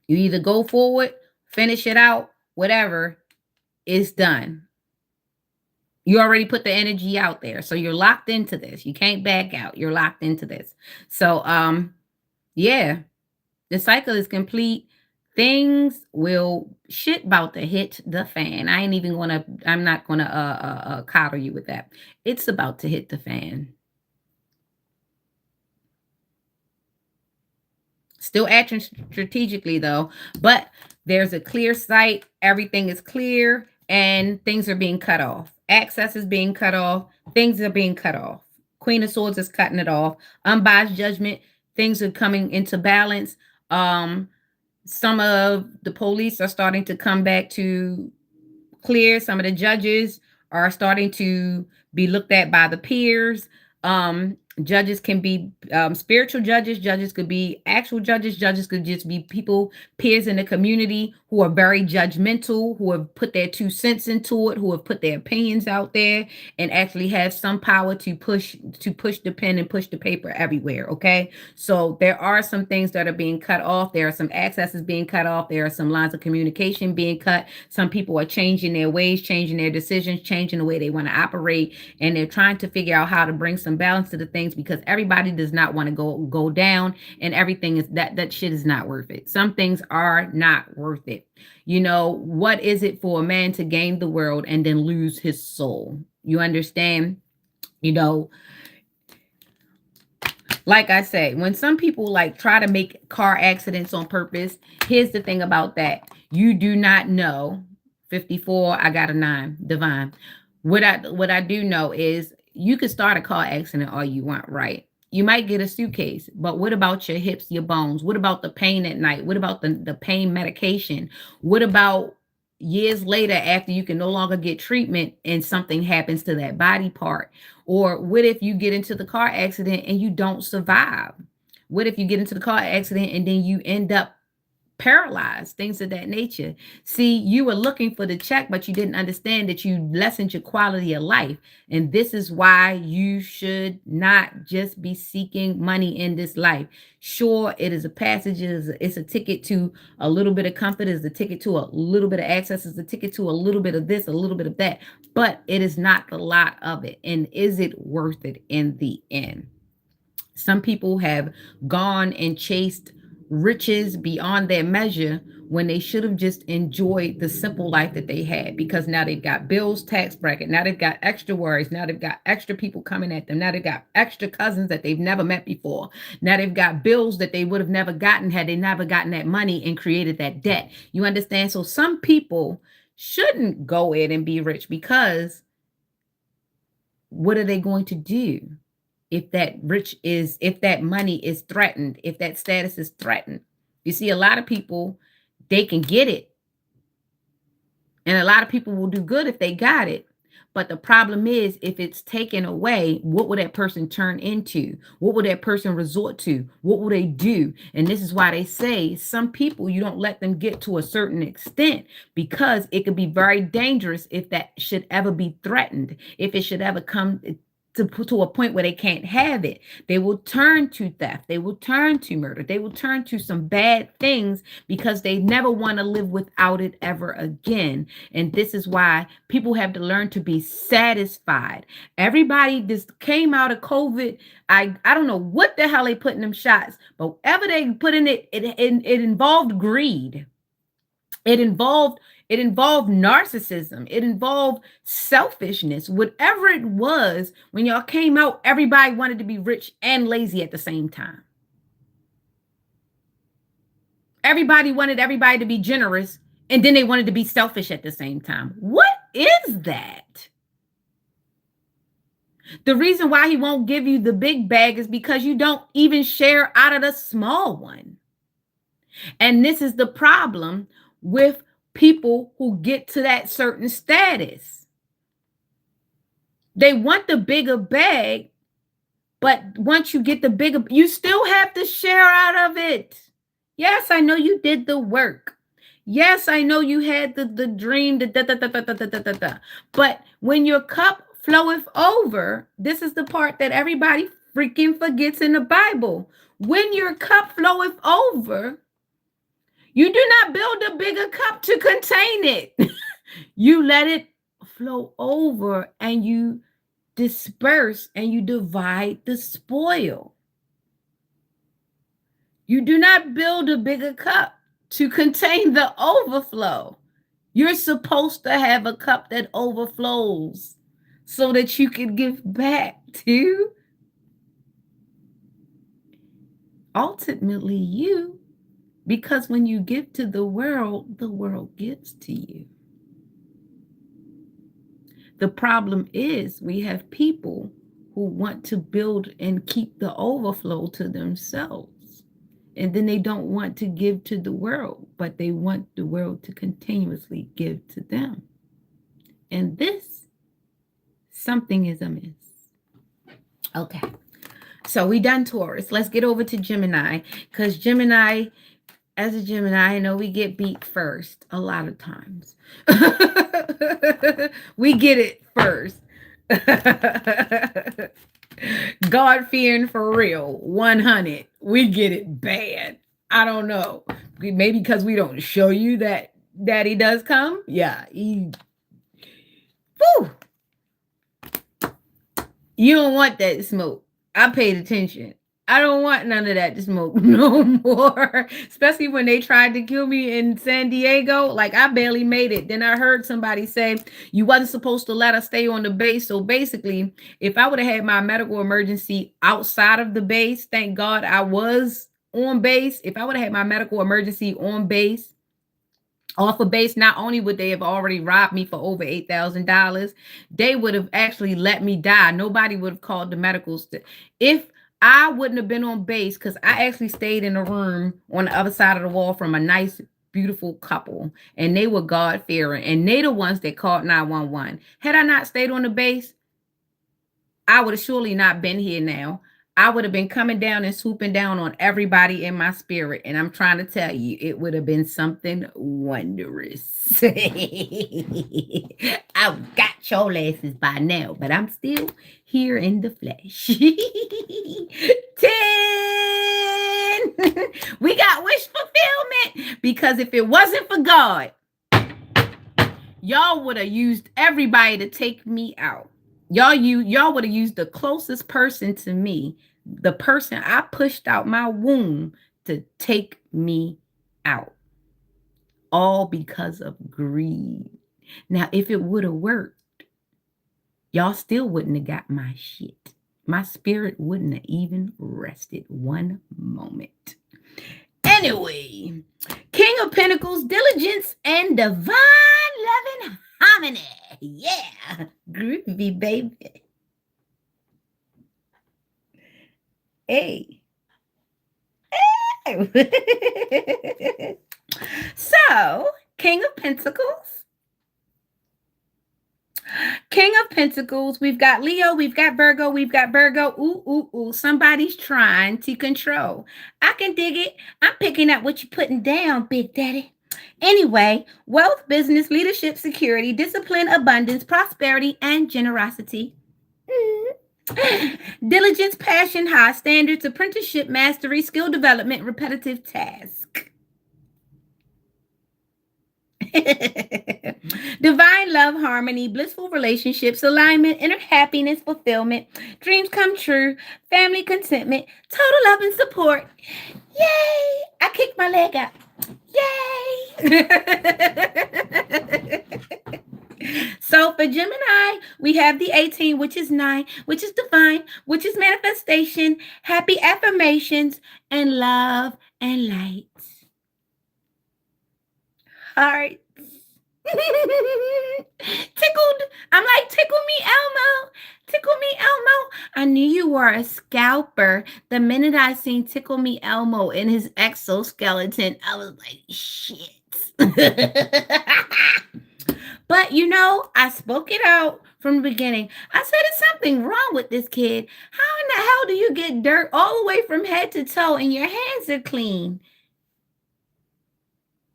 You either go forward, finish it out, whatever, it's done. You already put the energy out there. So you're locked into this. You can't back out. You're locked into this. So yeah, the cycle is complete. Things will shit about to hit the fan. I'm not gonna coddle you with that. It's about to hit the fan. Still acting strategically though, but there's a clear sight. Everything is clear and things are being cut off. Access is being cut off. Things are being cut off. Queen of Swords is cutting it off. Unbiased judgment. Things are coming into balance. Some of the police are starting to come back to clear. Some of the judges are starting to be looked at by the peers. Judges can be spiritual judges. Judges could be actual judges. Judges could just be people, peers in the community who are very judgmental, who have put their 2 cents into it, who have put their opinions out there, and actually have some power to push the pen and push the paper everywhere. Okay, so there are some things that are being cut off. There are some accesses being cut off. There are some lines of communication being cut. Some people are changing their ways, changing their decisions, changing the way they want to operate, and they're trying to figure out how to bring some balance to the things because everybody does not want to go down, and everything is that shit is not worth it. Some things are not worth it. What is it for a man to gain the world and then lose his soul? You understand? You know, like I say, when some people like try to make car accidents on purpose, here's the thing about that. You do not know. 54, I got a 9, divine. What I do know is you could start a car accident all you want, right? You might get a suitcase, but what about your hips, your bones? What about the pain at night? What about the pain medication? What about years later after you can no longer get treatment and something happens to that body part? Or what if you get into the car accident and you don't survive? What if you get into the car accident and then you end up paralyzed, things of that nature? See, you were looking for the check, but you didn't understand that you lessened your quality of life. And this is why you should not just be seeking money in this life. Sure, it is a passage, it's a ticket to a little bit of comfort, it's a ticket to a little bit of access, it's a ticket to a little bit of this, a little bit of that, but it is not the lot of it. And is it worth it in the end? Some people have gone and chased riches beyond their measure when they should have just enjoyed the simple life that they had, because now they've got bills, tax bracket, now they've got extra worries, now they've got extra people coming at them, now they've got extra cousins that they've never met before, now they've got bills that they would have never gotten had they never gotten that money and created that debt. You understand? So some people shouldn't go in and be rich, because what are they going to do if that money is threatened, if that status is threatened? You see, a lot of people, they can get it, and a lot of people will do good if they got it. But the problem is, if it's taken away, what will that person turn into? What will that person resort to? What will they do? And this is why they say some people, you don't let them get to a certain extent, because it could be very dangerous if that should ever be threatened, if it should ever come to a point where they can't have it. They will turn to theft. They will turn to murder. They will turn to some bad things because they never want to live without it ever again. And this is why people have to learn to be satisfied. Everybody just came out of COVID. I don't know what the hell they put in them shots, but whatever they put in it involved greed. It involved narcissism. It involved selfishness. Whatever it was, when y'all came out, everybody wanted to be rich and lazy at the same time. Everybody wanted everybody to be generous, and then they wanted to be selfish at the same time. What is that? The reason why he won't give you the big bag is because you don't even share out of the small one. And this is the problem with people who get to that certain status. They want the bigger bag, but once you get the bigger, you still have to share out of it. Yes, I know you did the work. Yes, I know you had the dream, but when your cup floweth over, this is the part that everybody freaking forgets in the Bible. When your cup floweth over, you do not build a bigger cup to contain it. You let it flow over, and you disperse and you divide the spoil. You do not build a bigger cup to contain the overflow. You're supposed to have a cup that overflows so that you can give back to ultimately you. Because when you give to the world gives to you. The problem is we have people who want to build and keep the overflow to themselves. And then they don't want to give to the world, but they want the world to continuously give to them. And this, something is amiss. Okay. So we done Taurus. Let's get over to Gemini, because Gemini, as a Gemini, I know we get beat first a lot of times. We get it first. God fearing for real, 100. We get it bad. I don't know. Maybe because we don't show you that Daddy does come. Yeah, whew, you don't want that smoke. I paid attention. I don't want none of that to smoke no more. Especially when they tried to kill me in San Diego. Like, I barely made it. Then I heard somebody say, you wasn't supposed to let us stay on the base. So basically, if I would have had my medical emergency outside of the base, thank God I was on base. If I would have had my medical emergency on base, off of base, not only would they have already robbed me for over $8,000, they would have actually let me die. Nobody would have called the medicals. If I wouldn't have been on base, because I actually stayed in a room on the other side of the wall from a nice, beautiful couple, and they were God fearing, and they the ones that called 911. Had I not stayed on the base, I would have surely not been here now. I would have been coming down and swooping down on everybody in my spirit. And I'm trying to tell you, it would have been something wondrous. I've got your asses by now, but I'm still here in the flesh. 10. We got wish fulfillment, because if it wasn't for God, y'all would have used everybody to take me out. Y'all would have used the closest person to me, the person I pushed out my womb, to take me out. All because of greed. Now, if it would have worked, y'all still wouldn't have got my shit. My spirit wouldn't have even rested one moment. Anyway, King of Pentacles, diligence, and divine loving harmony. Yeah, groovy, baby. Hey. So, King of Pentacles. King of Pentacles. We've got Leo. We've got Virgo. We've got Virgo. Ooh, ooh, ooh. Somebody's trying to control. I can dig it. I'm picking up what you're putting down, Big Daddy. Anyway, wealth, business, leadership, security, discipline, abundance, prosperity, and generosity. Diligence, passion, high standards, apprenticeship, mastery, skill development, repetitive task. Divine love, harmony, blissful relationships, alignment, inner happiness, fulfillment, dreams come true, family contentment, total love and support. Yay! I kicked my leg out. Yay! So for Gemini, we have the 18, which is 9, which is divine, which is manifestation, happy affirmations, and love and light. Hearts. Tickled. I'm like, tickle me, Elmo. Tickle me, Elmo. I knew you were a scalper. The minute I seen Tickle Me Elmo in his exoskeleton, I was like, shit. But you know, I spoke it out from the beginning. I said, there's something wrong with this kid. How in the hell do you get dirt all the way from head to toe and your hands are clean?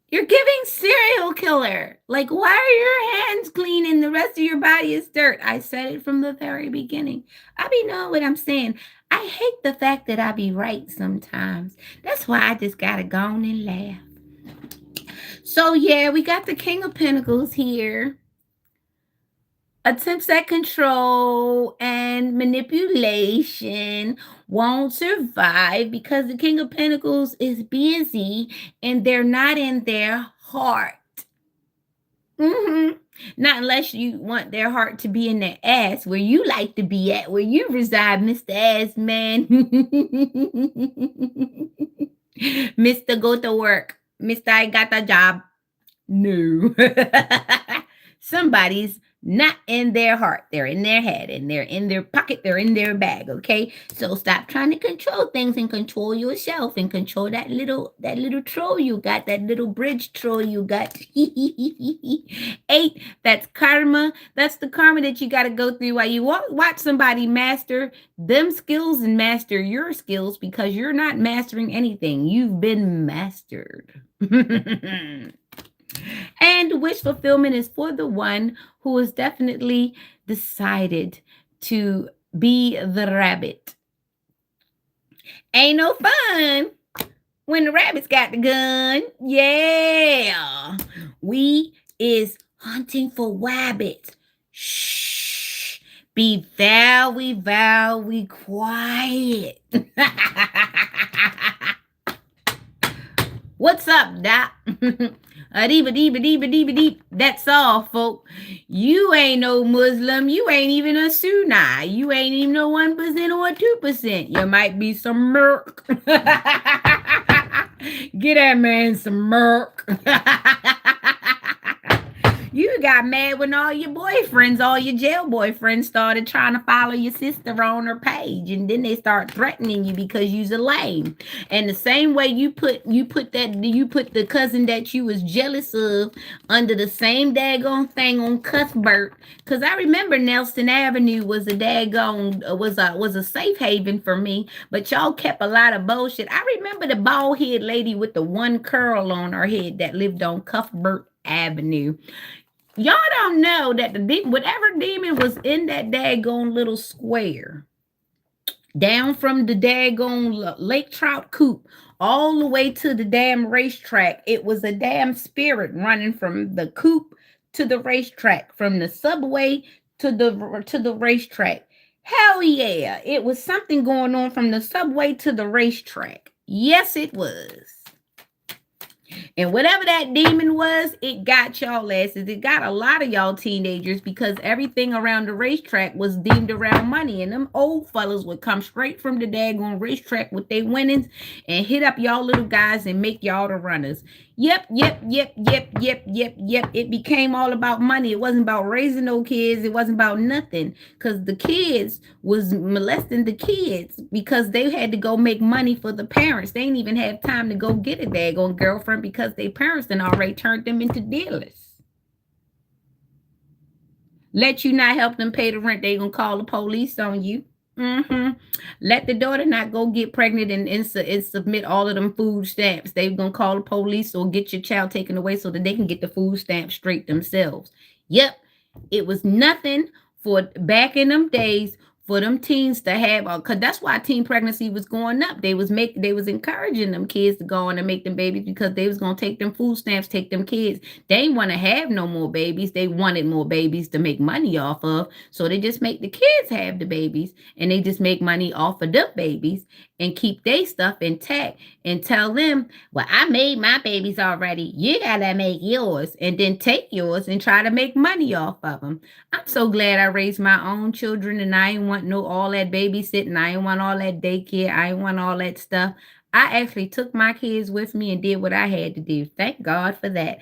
You're giving serial killer. Like, why are your hands clean and the rest of your body is dirt? I said it from the very beginning. I be knowing what I'm saying. I hate the fact that I be right sometimes. That's why I just gotta go on and laugh. So yeah, we got the King of Pentacles here. Attempts at control and manipulation won't survive because the King of Pentacles is busy and they're not in their heart. Not unless you want their heart to be in their ass, where you like to be at, where you reside, Mr. Ass Man. Mr. Go to work. Mr. I got a job. No. Somebody's not in their heart. They're in their head, and they're in their pocket, they're in their bag, okay? So stop trying to control things and control yourself and control that little troll you got, that little bridge troll you got. 8, that's karma. That's the karma that you got to go through while you watch somebody master them skills and master your skills, because you're not mastering anything. You've been mastered. And wish fulfillment is for the one who has definitely decided to be the rabbit. Ain't no fun when the rabbit's got the gun. Yeah. We is hunting for wabbits. Shh. Be very quiet. What's up, Doc? Deep. That's all, folk. You ain't no Muslim. You ain't even a Sunni. You ain't even no 1% or 2%. You might be some merc. Get that man some merc. You got mad when all your boyfriends, all your jail boyfriends started trying to follow your sister on her page, and then they start threatening you because you's a lame. And the same way you put the cousin that you was jealous of under the same daggone thing on Cuthbert. Because I remember Nelson Avenue was a daggone was a safe haven for me, but y'all kept a lot of bullshit. I remember the bald head lady with the one curl on her head that lived on Cuthbert Avenue. Y'all don't know that whatever demon was in that daggone little square, down from the daggone lake trout coop all the way to the damn racetrack, it was a damn spirit running from the coop to the racetrack, from the subway to the racetrack. Hell yeah, it was something going on from the subway to the racetrack. Yes, it was. And whatever that demon was, it got y'all asses. It got a lot of y'all teenagers, because everything around the racetrack was deemed around money. And them old fellas would come straight from the daggone racetrack with their winnings and hit up y'all little guys and make y'all the runners. Yep. It became all about money. It wasn't about raising no kids. It wasn't about nothing, because the kids was molesting the kids because they had to go make money for the parents. They didn't even have time to go get a daggone girlfriend because their parents then already turned them into dealers. Let you not help them pay the rent, they gonna call the police on you. Let the daughter not go get pregnant and submit all of them food stamps. They're going to call the police or get your child taken away so that they can get the food stamps straight themselves. Yep. It was nothing for back in them days for them teens to have, because that's why teen pregnancy was going up. They was encouraging them kids to go on and make them babies, because they was going to take them food stamps, take them kids. They ain't want to have no more babies. They wanted more babies to make money off of. So they just make the kids have the babies, and they just make money off of them babies and keep their stuff intact and tell them, well, I made my babies already. You got to make yours, and then take yours and try to make money off of them. I'm so glad I raised my own children, and I ain't want all that babysitting. I ain't want all that daycare. I ain't want all that stuff. I actually took my kids with me and did what I had to do. Thank God for that.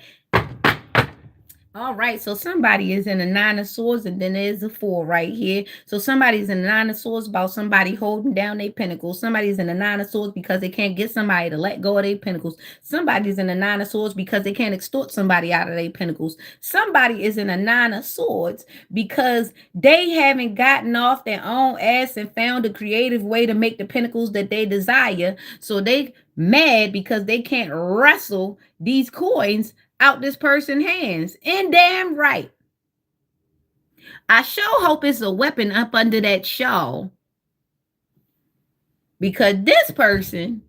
All right, so somebody is in a 9 of swords, and then there's a 4 right here. So somebody's in a 9 of swords about somebody holding down their pentacles. Somebody's in a 9 of swords because they can't get somebody to let go of their pentacles. Somebody's in a 9 of swords because they can't extort somebody out of their pentacles. Somebody is in a 9 of swords because they haven't gotten off their own ass and found a creative way to make the pentacles that they desire. So they mad because they can't wrestle these coins out this person's hands. And damn right. I sure hope it's a weapon up under that shawl, because this person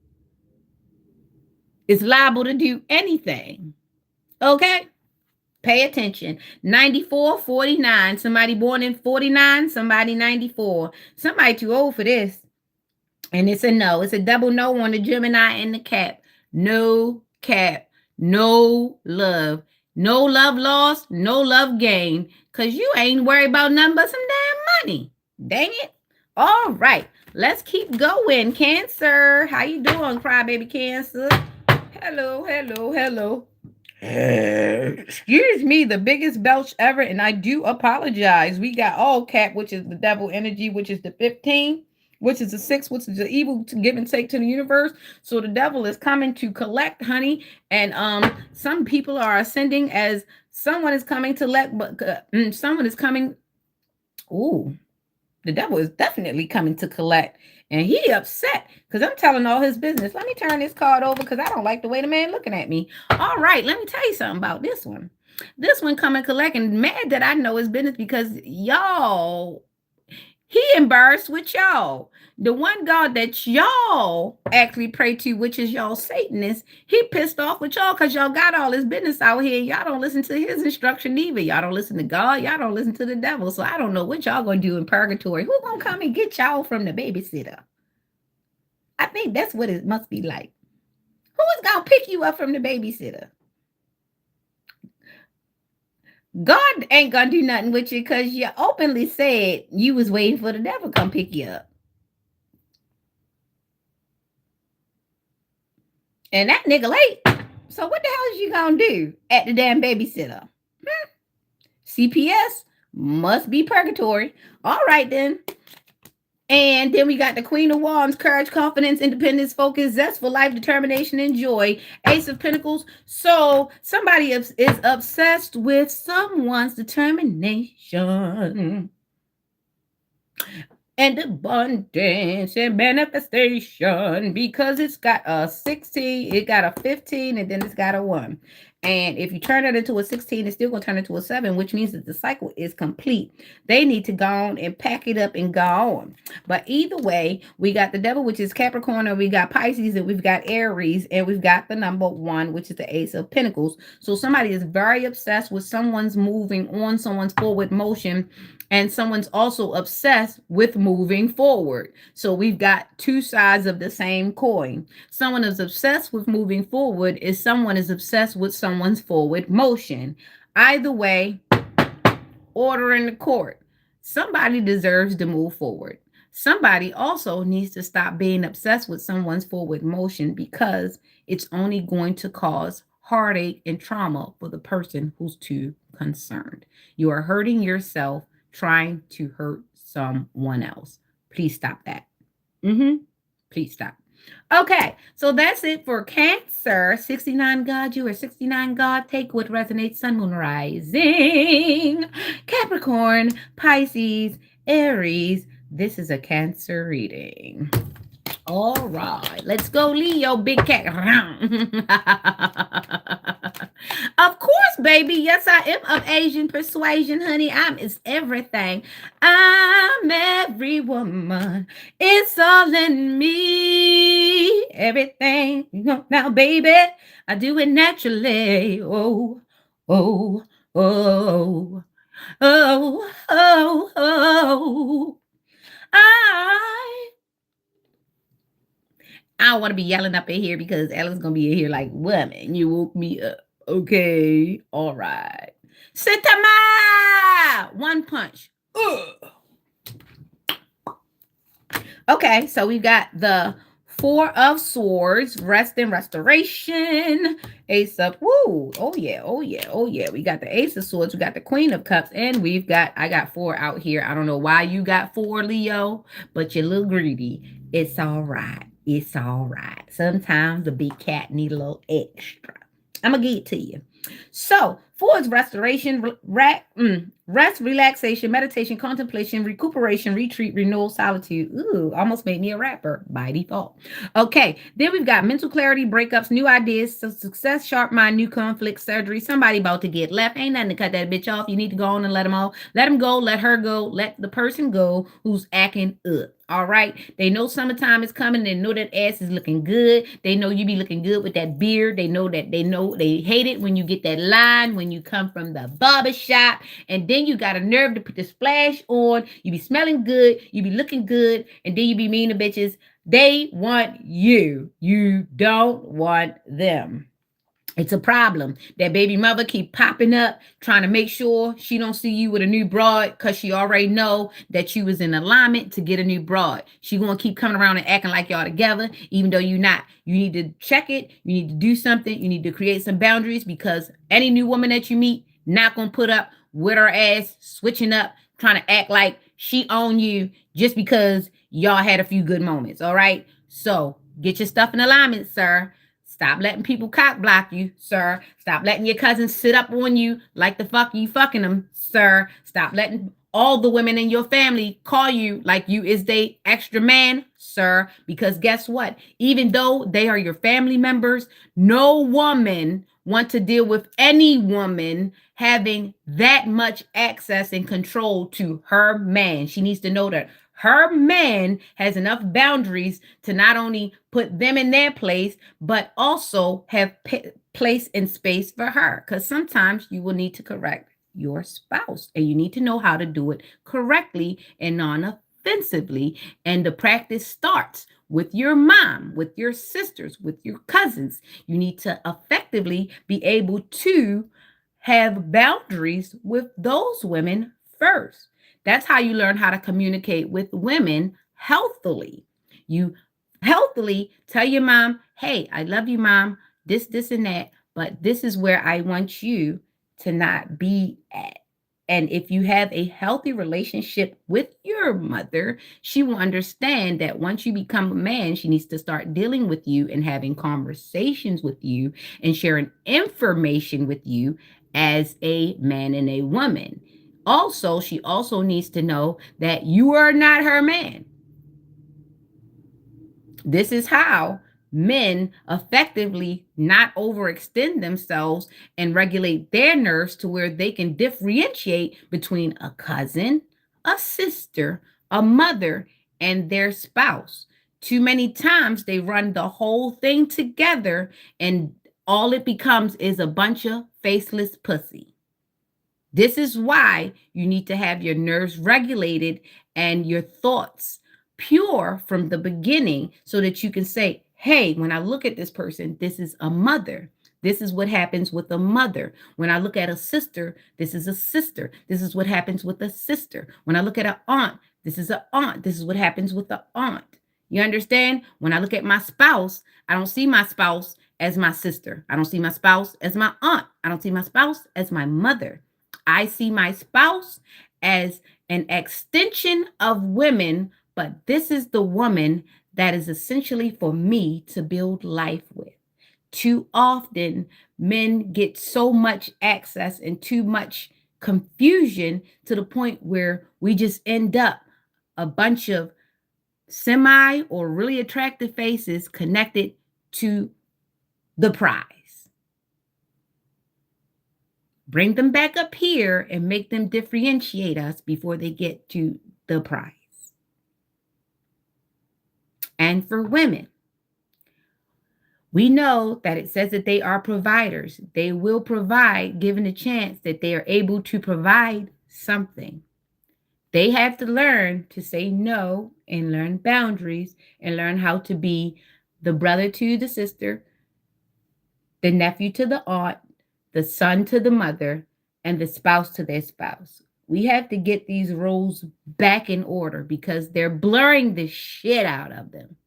is liable to do anything. Okay? Pay attention. 94, 49. Somebody born in 49, somebody 94. Somebody too old for this. And it's a no. It's a double no on the Gemini and the Cap. No cap. No love. No love lost. No love gained. Because you ain't worried about nothing but some damn money. Dang it. All right. Let's keep going. Cancer. How you doing, crybaby Cancer? Hello. Excuse me, the biggest belch ever, and I do apologize. We got all cap, which is the devil energy, which is the 15, which is the 6, which is the evil to give and take to the universe. So the devil is coming to collect, honey, and some people are ascending as someone is coming to let, but someone is coming. Ooh, the devil is definitely coming to collect. And he upset because I'm telling all his business. Let me turn this card over because I don't like the way the man looking at me. All right, let me tell you something about this one. This one coming collecting mad that I know his business because y'all, he embarrassed with y'all. The one God that y'all actually pray to, which is y'all Satanist, he pissed off with y'all because y'all got all his business out here. Y'all don't listen to his instruction either. Y'all don't listen to God. Y'all don't listen to the devil. So I don't know what y'all gonna do in purgatory. Who gonna come and get y'all from the babysitter? I think that's what it must be like. Who is gonna pick you up from the babysitter? God ain't gonna do nothing with you because you openly said you was waiting for the devil to come pick you up. And that nigga late. So what the hell is you gonna do at the damn babysitter? CPS must be purgatory. All right then. And then we got the Queen of Wands, courage, confidence, independence, focus, zest for life, determination, and joy. Ace of Pentacles. So somebody is obsessed with someone's determination and abundance and manifestation because it's got a 16, it got a 15, and then it's got a 1. And if you turn it into a 16, it's still going to turn into a 7, which means that the cycle is complete. They need to go on and pack it up and go on. But either way, we got the devil, which is Capricorn, and we got Pisces, and we've got Aries, and we've got the number 1, which is the Ace of Pentacles. So somebody is very obsessed with someone's moving on, someone's forward motion, and someone's also obsessed with moving forward. So we've got two sides of the same coin. Someone is obsessed with moving forward is someone is obsessed with someone's forward motion. Either way, order in the court. Somebody deserves to move forward. Somebody also needs to stop being obsessed with someone's forward motion because it's only going to cause heartache and trauma for the person who's too concerned. You are hurting yourself trying to hurt someone else. Please stop that. Please stop. Okay, so that's it for Cancer. 69 God, you are 69 God. Take what resonates. Sun, Moon, Rising. Capricorn, Pisces, Aries. This is a Cancer reading. All right, let's go, Leo, big cat. Of course, baby. Yes, I am of Asian persuasion, honey. I'm is everything. I'm every woman. It's all in me. Everything. Now, baby, I do it naturally. Oh, oh, oh, oh, oh, oh. I don't want to be yelling up in here because Ella's going to be in here like, woman, you woke me up. Okay. All right. Sitama! One punch. Ugh. Okay. So we've got the 4 of Swords, rest and restoration. Ace of, woo. Oh, yeah. Oh, yeah. Oh, yeah. We got the Ace of Swords. We got the Queen of Cups. And I got 4 out here. I don't know why you got 4, Leo, but you're a little greedy. It's all right. It's all right. Sometimes the big cat need a little extra. I'm going to give it to you. So, 4 is restoration, rest, relaxation, meditation, contemplation, recuperation, retreat, renewal, solitude. Ooh, almost made me a rapper by default. Okay, then we've got mental clarity, breakups, new ideas, success, sharp mind, new conflict, surgery. Somebody about to get left. Ain't nothing to cut that bitch off. You need to go on and let them all. Let them go. Let her go. Let the person go who's acting up. All right. They know summertime is coming. They know that ass is looking good. They know you be looking good with that beard. They know they hate it when you get that line when you come from the barber shop. And then you got a nerve to put the splash on. You be smelling good. You be looking good. And then you be mean to bitches. They want you. You don't want them. It's a problem. That baby mother keep popping up, trying to make sure she don't see you with a new broad because she already know that you was in alignment to get a new broad. She gonna keep coming around and acting like y'all together, even though you're not. You need to check it. You need to do something. You need to create some boundaries, because any new woman that you meet not gonna put up with her ass switching up, trying to act like she own you just because y'all had a few good moments. All right. So get your stuff in alignment, sir. Stop letting people cock block you, sir. Stop letting your cousins sit up on you like the fuck you fucking them, sir. Stop letting all the women in your family call you like you is they extra man, sir. Because guess what? Even though they are your family members, no woman want to deal with any woman having that much access and control to her man. She needs to know that her man has enough boundaries to not only put them in their place, but also have place and space for her. Because sometimes you will need to correct your spouse, and you need to know how to do it correctly and non-offensively. And the practice starts with your mom, with your sisters, with your cousins. You need to effectively be able to have boundaries with those women first. That's how you learn how to communicate with women healthily. You healthily tell your mom, hey, I love you, mom, this, and that, but this is where I want you to not be at. And if you have a healthy relationship with your mother, she will understand that once you become a man, she needs to start dealing with you and having conversations with you and sharing information with you as a man and a woman. Also, she also needs to know that you are not her man. This is how men effectively not overextend themselves and regulate their nerves to where they can differentiate between a cousin, a sister, a mother, and their spouse. Too many times they run the whole thing together, and all it becomes is a bunch of faceless pussy. This is why you need to have your nerves regulated and your thoughts pure from the beginning, so that you can say, hey, when I look at this person, this is a mother. This is what happens with a mother. When I look at a sister, this is a sister. This is what happens with a sister. When I look at an aunt, this is an aunt. This is what happens with the aunt. You understand? When I look at my spouse, I don't see my spouse as my sister. I don't see my spouse as my aunt. I don't see my spouse as my mother. I see my spouse as an extension of women, but this is the woman that is essentially for me to build life with. Too often, men get so much access and too much confusion to the point where we just end up a bunch of semi or really attractive faces connected to the prize. Bring them back up here and make them differentiate us before they get to the prize. And for women, we know that it says that they are providers. They will provide given the chance that they are able to provide something. They have to learn to say no and learn boundaries and learn how to be the brother to the sister, the nephew to the aunt, the son to the mother, and the spouse to their spouse. We have to get these roles back in order because they're blurring the shit out of them.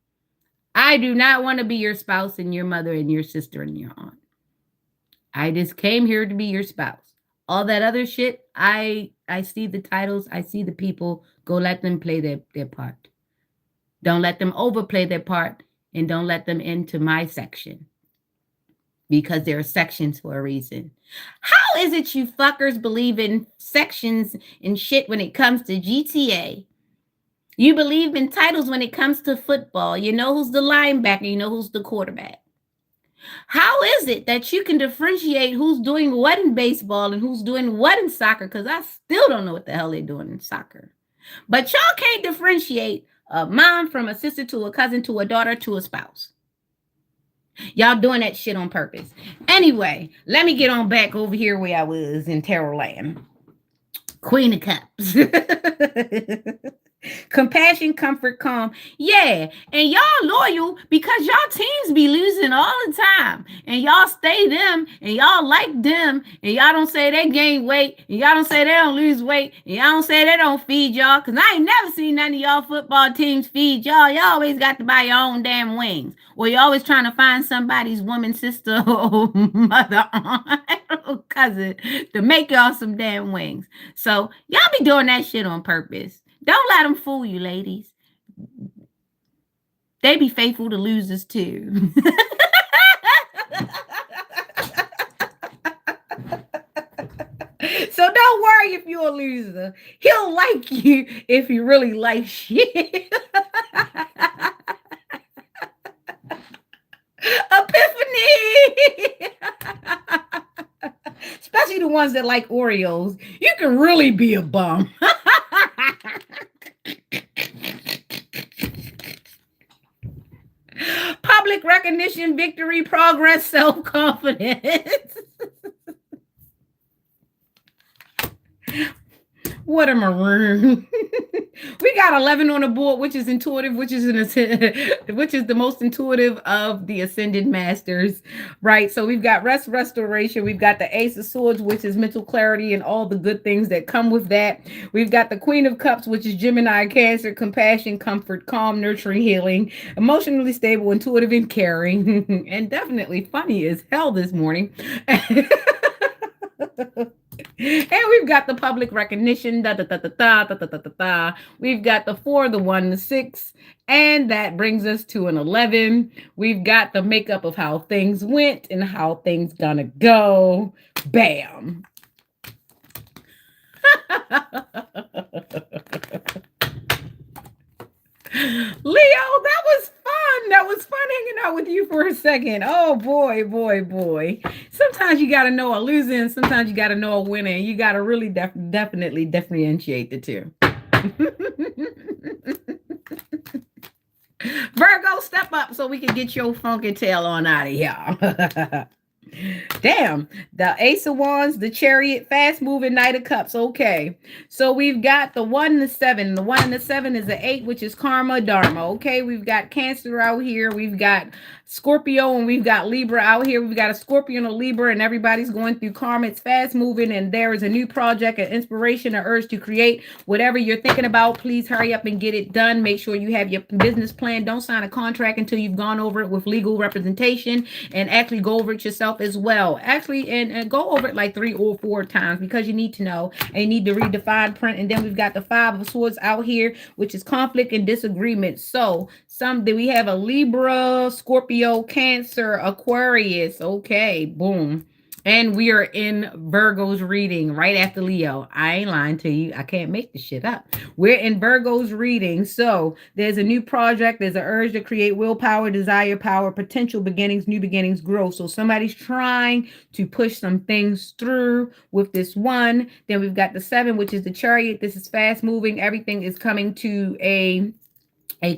I do not want to be your spouse and your mother and your sister and your aunt. I just came here to be your spouse. All that other shit, I see the titles, I see the people. Go let them play their part. Don't let them overplay their part, and don't let them into my section, because there are sections for a reason. How is it you fuckers believe in sections and shit when it comes to GTA? You believe in titles when it comes to football. You know who's the linebacker, you know who's the quarterback. How is it that you can differentiate who's doing what in baseball and who's doing what in soccer? Because I still don't know what the hell they're doing in soccer. But y'all can't differentiate a mom from a sister to a cousin to a daughter to a spouse. Y'all doing that shit on purpose. Anyway, let me get on back over here where I was in Tarot Land. Queen of Cups. Compassion, comfort, calm. Yeah. And y'all loyal because y'all teams be losing all the time. And y'all stay them and y'all like them. And y'all don't say they gain weight. And y'all don't say they don't lose weight. And y'all don't say they don't feed y'all. Because I ain't never seen none of y'all football teams feed y'all. Y'all always got to buy your own damn wings. Or you're always trying to find somebody's woman, sister, or mother, aunt, or cousin to make y'all some damn wings. So y'all be doing that shit on purpose. Don't let them fool you, ladies. They be faithful to losers too. So don't worry if you're a loser. He'll like you if he really likes you. Epiphany! Especially the ones that like Oreos. You can really be a bum. Public recognition, victory, progress, self confidence. What a maroon. We got 11 on the board, which is intuitive, which is which is the most intuitive of the ascended masters, right? So we've got rest, restoration. We've got the Ace of Swords, which is mental clarity and all the good things that come with that. We've got the Queen of Cups, which is Gemini, Cancer, compassion, comfort, calm, nurturing, healing, emotionally stable, intuitive, and caring, and definitely funny as hell this morning. And we've got the public recognition, da da da da da da da da da da. We've got the 4, the 1, the 6, and that brings us to an 11. We've got the makeup of how things went and how things gonna go. Bam. Leo, that was fun. That was fun hanging out with you for a second. Oh boy, boy, boy. Sometimes you got to know a losing, sometimes you got to know a winning. You got to really definitely differentiate the two. Virgo, step up so we can get your funky tail on out of here. Damn, the Ace of Wands, the Chariot, fast moving Knight of Cups. Okay, so we've got the 1 and the 7. The 1 and the 7 is the 8, which is karma, dharma. Okay, we've got Cancer out here. We've got Scorpio and we've got Libra out here. We've got a Scorpio and a Libra, and everybody's going through karma. It's fast moving, and there is a new project, an inspiration, an urge to create whatever you're thinking about. Please hurry up and get it done. Make sure you have your business plan. Don't sign a contract until you've gone over it with legal representation, and actually go over it yourself as well. Actually, and go over it like 3 or 4 times because you need to know and you need to read the fine print. And then we've got the 5 of Swords out here, which is conflict and disagreement. So we have a Libra, Scorpio, Cancer, Aquarius. Okay, boom. And we are in Virgo's reading right after Leo. I ain't lying to you. I can't make this shit up. We're in Virgo's reading. So there's a new project. There's an urge to create willpower, desire, power, potential beginnings, new beginnings, growth. So somebody's trying to push some things through with this 1. Then we've got the 7, which is the Chariot. This is fast moving. Everything is coming to a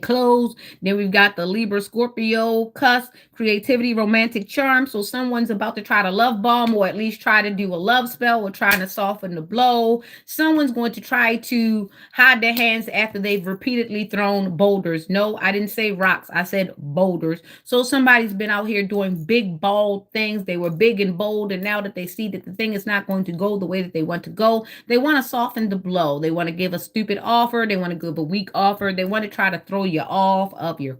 close. Then we've got the Libra, Scorpio, cusp, creativity, romantic charm. So someone's about to try to love bomb, or at least try to do a love spell, or trying to soften the blow. Someone's going to try to hide their hands after they've repeatedly thrown boulders. No, I didn't say rocks. I said boulders. So somebody's been out here doing big, bold things. They were big and bold, and now that they see that the thing is not going to go the way that they want to go, they want to soften the blow. They want to give a stupid offer. They want to give a weak offer. They want to try to throw you off of your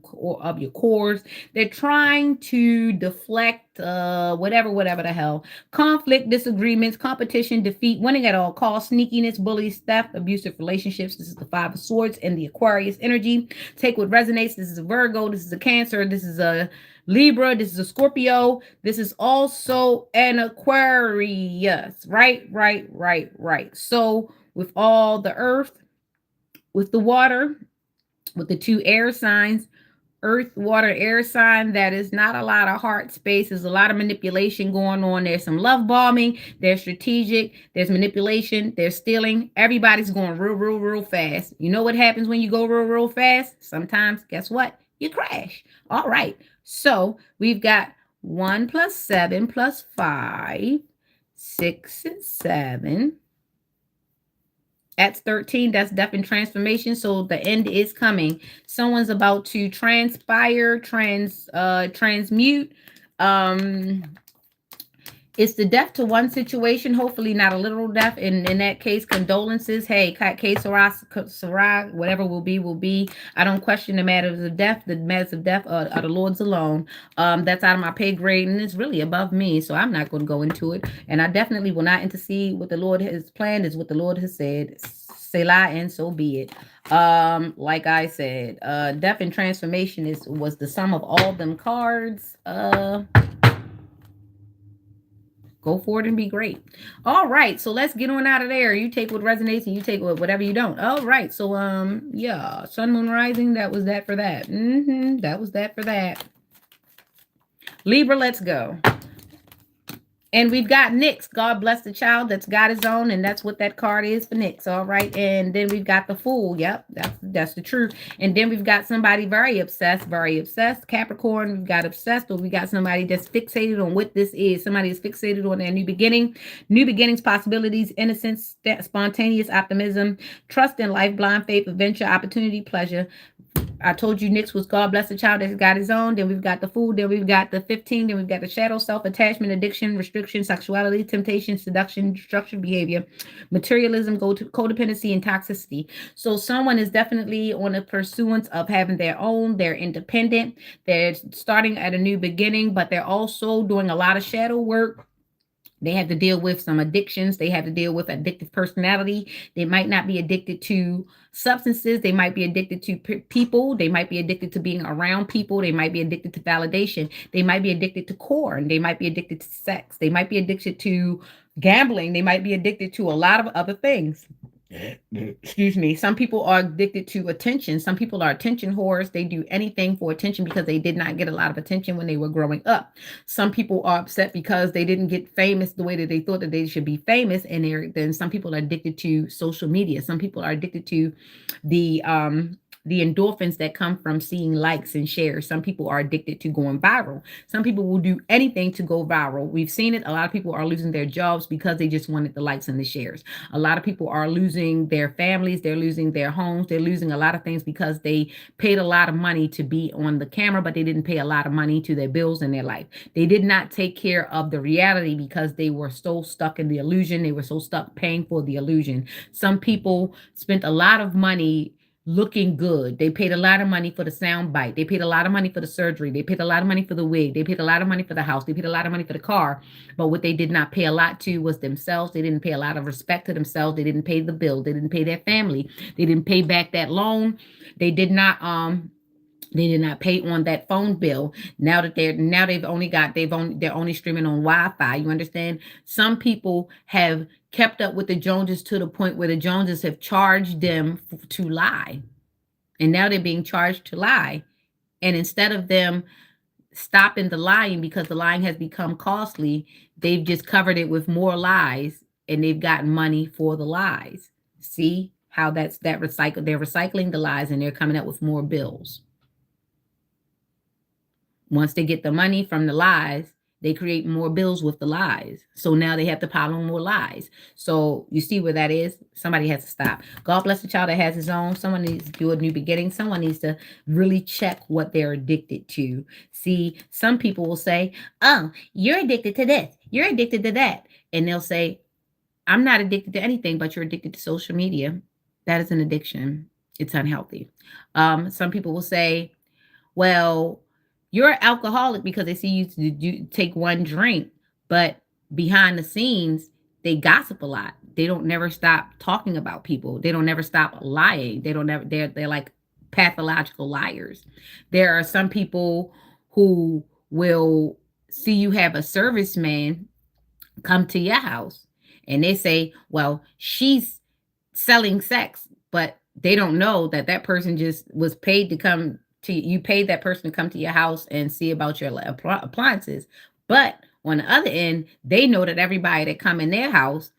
course. They're trying to deflect whatever the hell. Conflict, disagreements, competition, defeat, winning at all costs, sneakiness, bullies, theft, abusive relationships. This is the 5 of Swords and the Aquarius energy. Take what resonates. This is a Virgo. This is a Cancer. This is a Libra. This is a Scorpio. This is also an Aquarius. Right. So with all the earth, with the water, with the 2 air signs, earth, water, air sign, that is not a lot of heart space. There's a lot of manipulation going on. There's some love bombing. There's strategic. There's manipulation. There's stealing. Everybody's going real fast. You know what happens when you go real fast? Sometimes, guess what? You crash. All right. So we've got 1 plus 7 plus 5, 6 and 7. That's 13. That's death and transformation. So the end is coming. Someone's about to transpire, transmute. Um, it's the death to one situation, hopefully not a literal death. In that case, condolences. Hey, Sarah, whatever will be. I don't question the matters of death. The matters of death are the Lord's alone. That's out of my pay grade, and it's really above me, so I'm not going to go into it. And I definitely will not intercede. What the Lord has planned is what the Lord has said. Selah, and so be it. Like I said, death and transformation was the sum of all them cards. Go forward and be great. All right, so let's get on out of there. You take what resonates and you take whatever you don't. All right, so yeah, sun, moon, rising. That was that for that. That was that for that. Libra, let's go. And we've got Nyx. God bless the child that's got his own, and that's what that card is for Nyx. All right. And then we've got the Fool. Yep, that's the truth. And then we've got somebody very obsessed, very obsessed. Capricorn, we've got obsessed, or we got somebody that's fixated on what this is. Somebody is fixated on their new beginning, new beginnings, possibilities, innocence, spontaneous optimism, trust in life, blind faith, adventure, opportunity, pleasure. I told you Nyx was God bless the child that's got his own. Then we've got the Fool. Then we've got the 15. Then we've got the shadow, self-attachment, addiction, restriction, sexuality, temptation, seduction, destruction, behavior, materialism, go to codependency, and toxicity. So someone is definitely on a pursuance of having their own. They're independent. They're starting at a new beginning, but they're also doing a lot of shadow work. They have to deal with some addictions. They have to deal with addictive personality. They might not be addicted to substances. They might be addicted to people. They might be addicted to being around people. They might be addicted to validation. They might be addicted to corn. They might be addicted to sex. They might be addicted to gambling. They might be addicted to a lot of other things. Excuse me. Some people are addicted to attention. Some people are attention whores. They do anything for attention because they did not get a lot of attention when they were growing up. Some people are upset because they didn't get famous the way that they thought that they should be famous. And then some people are addicted to social media. Some people are addicted to the the endorphins that come from seeing likes and shares. Some people are addicted to going viral. Some people will do anything to go viral. We've seen it. A lot of people are losing their jobs because they just wanted the likes and the shares. A lot of people are losing their families. They're losing their homes. They're losing a lot of things because they paid a lot of money to be on the camera, but they didn't pay a lot of money to their bills in their life. They did not take care of the reality because they were so stuck in the illusion. They were so stuck paying for the illusion. Some people spent a lot of money looking good. They paid a lot of money for the sound bite. They paid a lot of money for the surgery. They paid a lot of money for the wig. They paid a lot of money for the house. They paid a lot of money for the car. But what they did not pay a lot to was themselves. They didn't pay a lot of respect to themselves. They didn't pay the bill. They didn't pay their family. They didn't pay back that loan. They did not pay on that phone bill. They're only streaming on Wi-Fi. You understand? Some people have kept up with the Joneses to the point where the Joneses have charged them to lie. And now they're being charged to lie. And instead of them stopping the lying because the lying has become costly, they've just covered it with more lies and they've gotten money for the lies. See how that recycle? They're recycling the lies and they're coming up with more bills. Once they get the money from the lies, they create more bills with the lies. So now they have to pile on more lies. So you see where that is? Somebody has to stop. God bless the child that has his own. Someone needs to do a new beginning. Someone needs to really check what they're addicted to. See, some people will say, oh, you're addicted to this. You're addicted to that. And they'll say, I'm not addicted to anything, but you're addicted to social media. That is an addiction. It's unhealthy. Some people will say, well, you're an alcoholic because they see you take one drink, but behind the scenes, they gossip a lot. They don't never stop talking about people. They don't never stop lying. They don't never they're like pathological liars. There are some people who will see you have a serviceman come to your house and they say, "Well, she's selling sex," but they don't know that that person just was paid to come to you paid that person to come to your house and see about your appliances. But on the other end, they know that everybody that come in their house,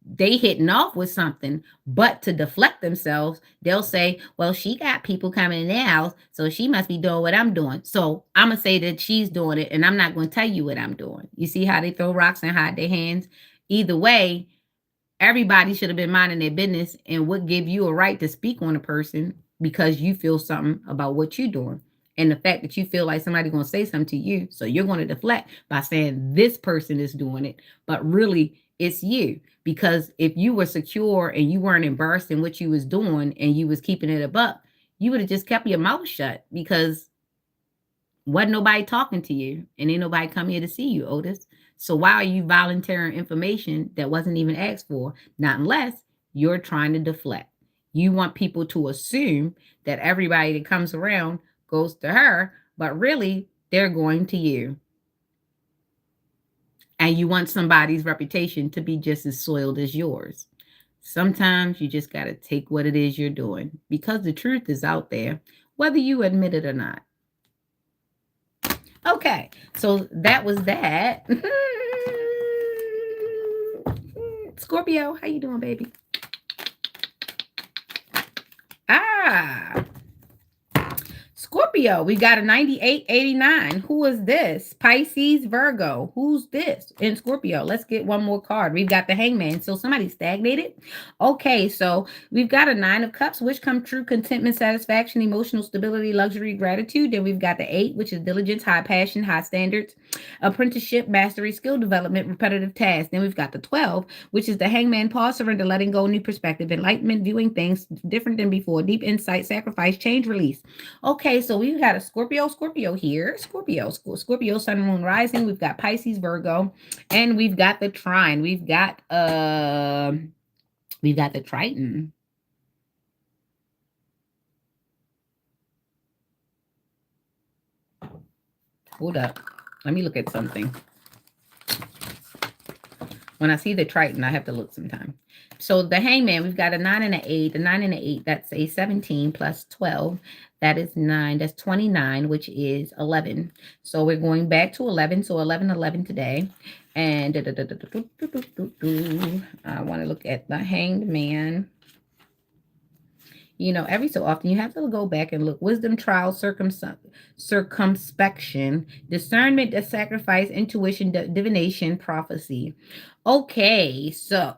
they hitting off with something, but to deflect themselves, they'll say, well, she got people coming in their house, so she must be doing what I'm doing. So I'm gonna say that she's doing it, and I'm not gonna tell you what I'm doing. You see how they throw rocks and hide their hands? Either way, Everybody should have been minding their business, and what give you a right to speak on a person because you feel something about what you're doing. And the fact that you feel like somebody's going to say something to you, so you're going to deflect by saying this person is doing it, but really it's you. Because if you were secure and you weren't embarrassed in what you was doing and you was keeping it a buck, you would have just kept your mouth shut because wasn't nobody talking to you and ain't nobody come here to see you, Otis. So why are you volunteering information that wasn't even asked for? Not unless you're trying to deflect. You want people to assume that everybody that comes around goes to her, but really they're going to you. And you want somebody's reputation to be just as soiled as yours. Sometimes you just got to take what it is you're doing because the truth is out there, whether you admit it or not. Okay, so that was that. Scorpio, how you doing, baby? Ah, Scorpio, we got a 9889. Who is this? Pisces, Virgo. Who's this in Scorpio? Let's get one more card. We've got the Hangman. So somebody stagnated. Okay, so we've got a 9 of Cups, which come true, contentment, satisfaction, emotional stability, luxury, gratitude. Then we've got the 8, which is diligence, high passion, high standards, apprenticeship, mastery, skill development, repetitive tasks. Then we've got the 12, which is the Hangman, pause, surrender, letting go, new perspective, enlightenment, viewing things different than before, deep insight, sacrifice, change, release. Okay, so we've got a Scorpio here. Scorpio, Sun, Moon, Rising. We've got Pisces, Virgo, and we've got the Trine. We've got the Triton. Hold up. Let me look at something. When I see the Triton, I have to look sometime. So the Hangman, we've got a 9 and an 8. The 9 and an 8, that's a 17 plus 12. That is 9. That's 29, which is 11. So we're going back to 11. So 11, 11 today. And I want to look at the Hanged Man. You know, every so often you have to go back and look. Wisdom, trial, circumspection, discernment, sacrifice, intuition, divination, prophecy. Okay, so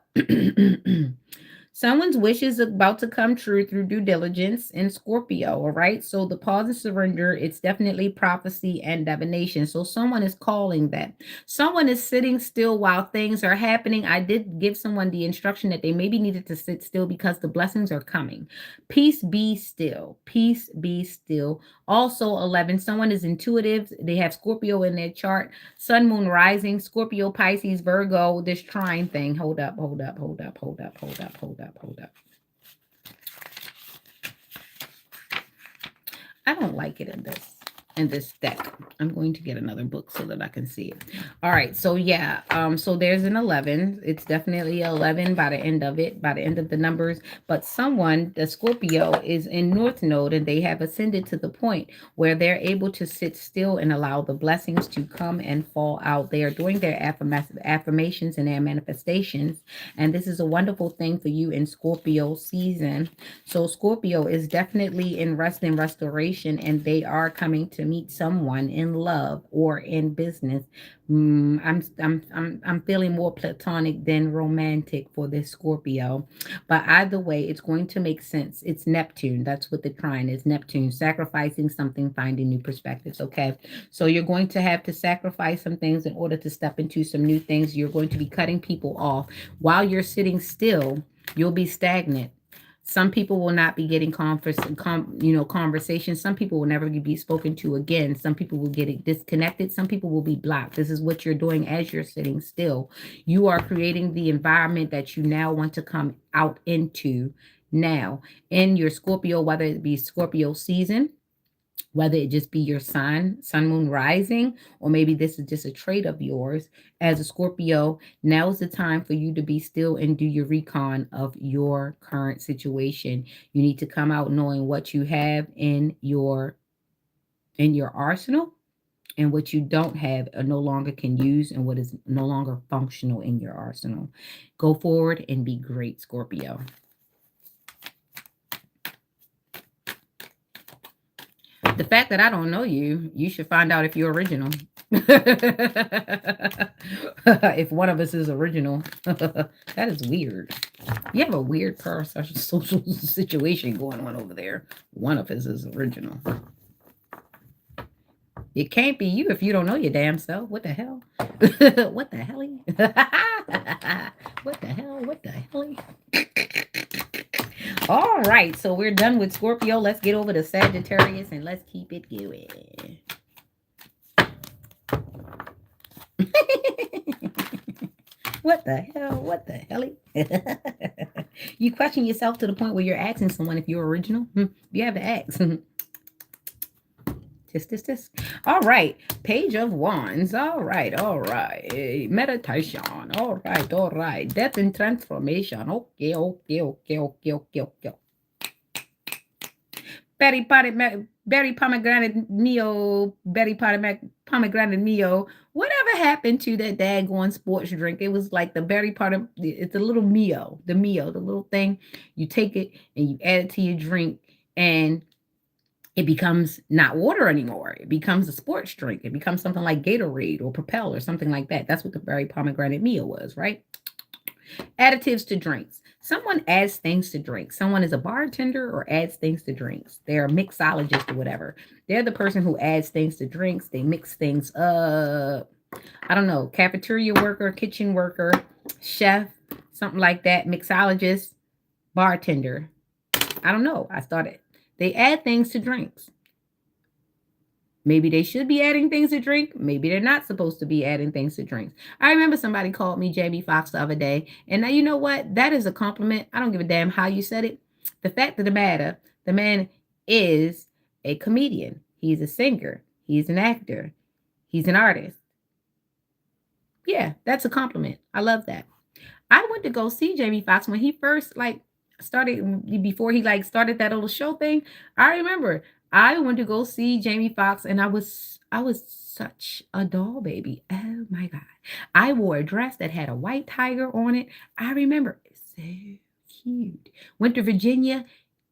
someone's wish is about to come true through due diligence in Scorpio, all right? So the pause and surrender, it's definitely prophecy and divination. So someone is calling that. Someone is sitting still while things are happening. I did give someone the instruction that they maybe needed to sit still because the blessings are coming. Peace be still. Peace be still. Also 11, someone is intuitive. They have Scorpio in their chart. Sun, Moon, Rising, Scorpio, Pisces, Virgo, this trine thing. Hold up. I don't like it in this deck. I'm going to get another book so that I can see it. All right, so yeah, so there's an 11. It's definitely 11 by the end of it, by the end of the numbers. But someone, the Scorpio, is in North Node and they have ascended to the point where they're able to sit still and allow the blessings to come and fall out. They are doing their affirmations and their manifestations, and this is a wonderful thing for you in Scorpio season. So Scorpio is definitely in rest and restoration, and they are coming to meet someone in love or in business. I'm feeling more platonic than romantic for this Scorpio, but either way, it's going to make sense. It's Neptune. That's what the trine is. Neptune, sacrificing something, finding new perspectives. Okay, so you're going to have to sacrifice some things in order to step into some new things. You're going to be cutting people off while you're sitting still. You'll be stagnant. Some people will not be getting conversations. Some people will never be spoken to again. Some people will get disconnected. Some people will be blocked. This is what you're doing as you're sitting still. You are creating the environment that you now want to come out into now in your Scorpio, whether it be Scorpio season, whether it just be your sun, moon, rising, or maybe this is just a trait of yours as a Scorpio. Now is the time for you to be still and do your recon of your current situation. You need to come out knowing what you have in your arsenal and what you don't have or no longer can use and what is no longer functional in your arsenal. Go forward and be great, Scorpio. The fact that I don't know you, you should find out if you're original. If one of us is original, that is weird. You have a weird social situation going on over there. One of us is original. It can't be you if you don't know your damn self. What the hell? What the hell? What the hell? What the hell? All right, so we're done with Scorpio. Let's get over to Sagittarius and let's keep it going. What the hell? What the hell? You question yourself to the point where you're asking someone if you're original? You have to ask. Tisk. All right. Page of Wands. All right. Meditation. All right. Death and transformation. Okay. Berry pomegranate Mio. Whatever happened to that daggone sports drink? It was like the berry part of it's a little Mio, the little thing. You take it and you add it to your drink, and it becomes not water anymore. It becomes a sports drink. It becomes something like Gatorade or Propel or something like that. That's what the berry pomegranate Mio was, right? Additives to drinks. Someone adds things to drinks. Someone is a bartender or adds things to drinks. They're a mixologist or whatever. They're the person who adds things to drinks. They mix things up. I don't know. Cafeteria worker, kitchen worker, chef, something like that. Mixologist, bartender. I don't know. They add things to drinks. Maybe they should be adding things to drink. Maybe they're not supposed to be adding things to drinks. I remember somebody called me Jamie Foxx the other day. And now you know what? That is a compliment. I don't give a damn how you said it. The fact of the matter, the man is a comedian. He's a singer. He's an actor. He's an artist. Yeah, that's a compliment. I love that. I went to go see Jamie Foxx when he first started, before he started that little show thing. I remember I went to go see Jamie Foxx, and I was such a doll baby. Oh my God. I wore a dress that had a white tiger on it. I remember it's so cute. Went to Virginia.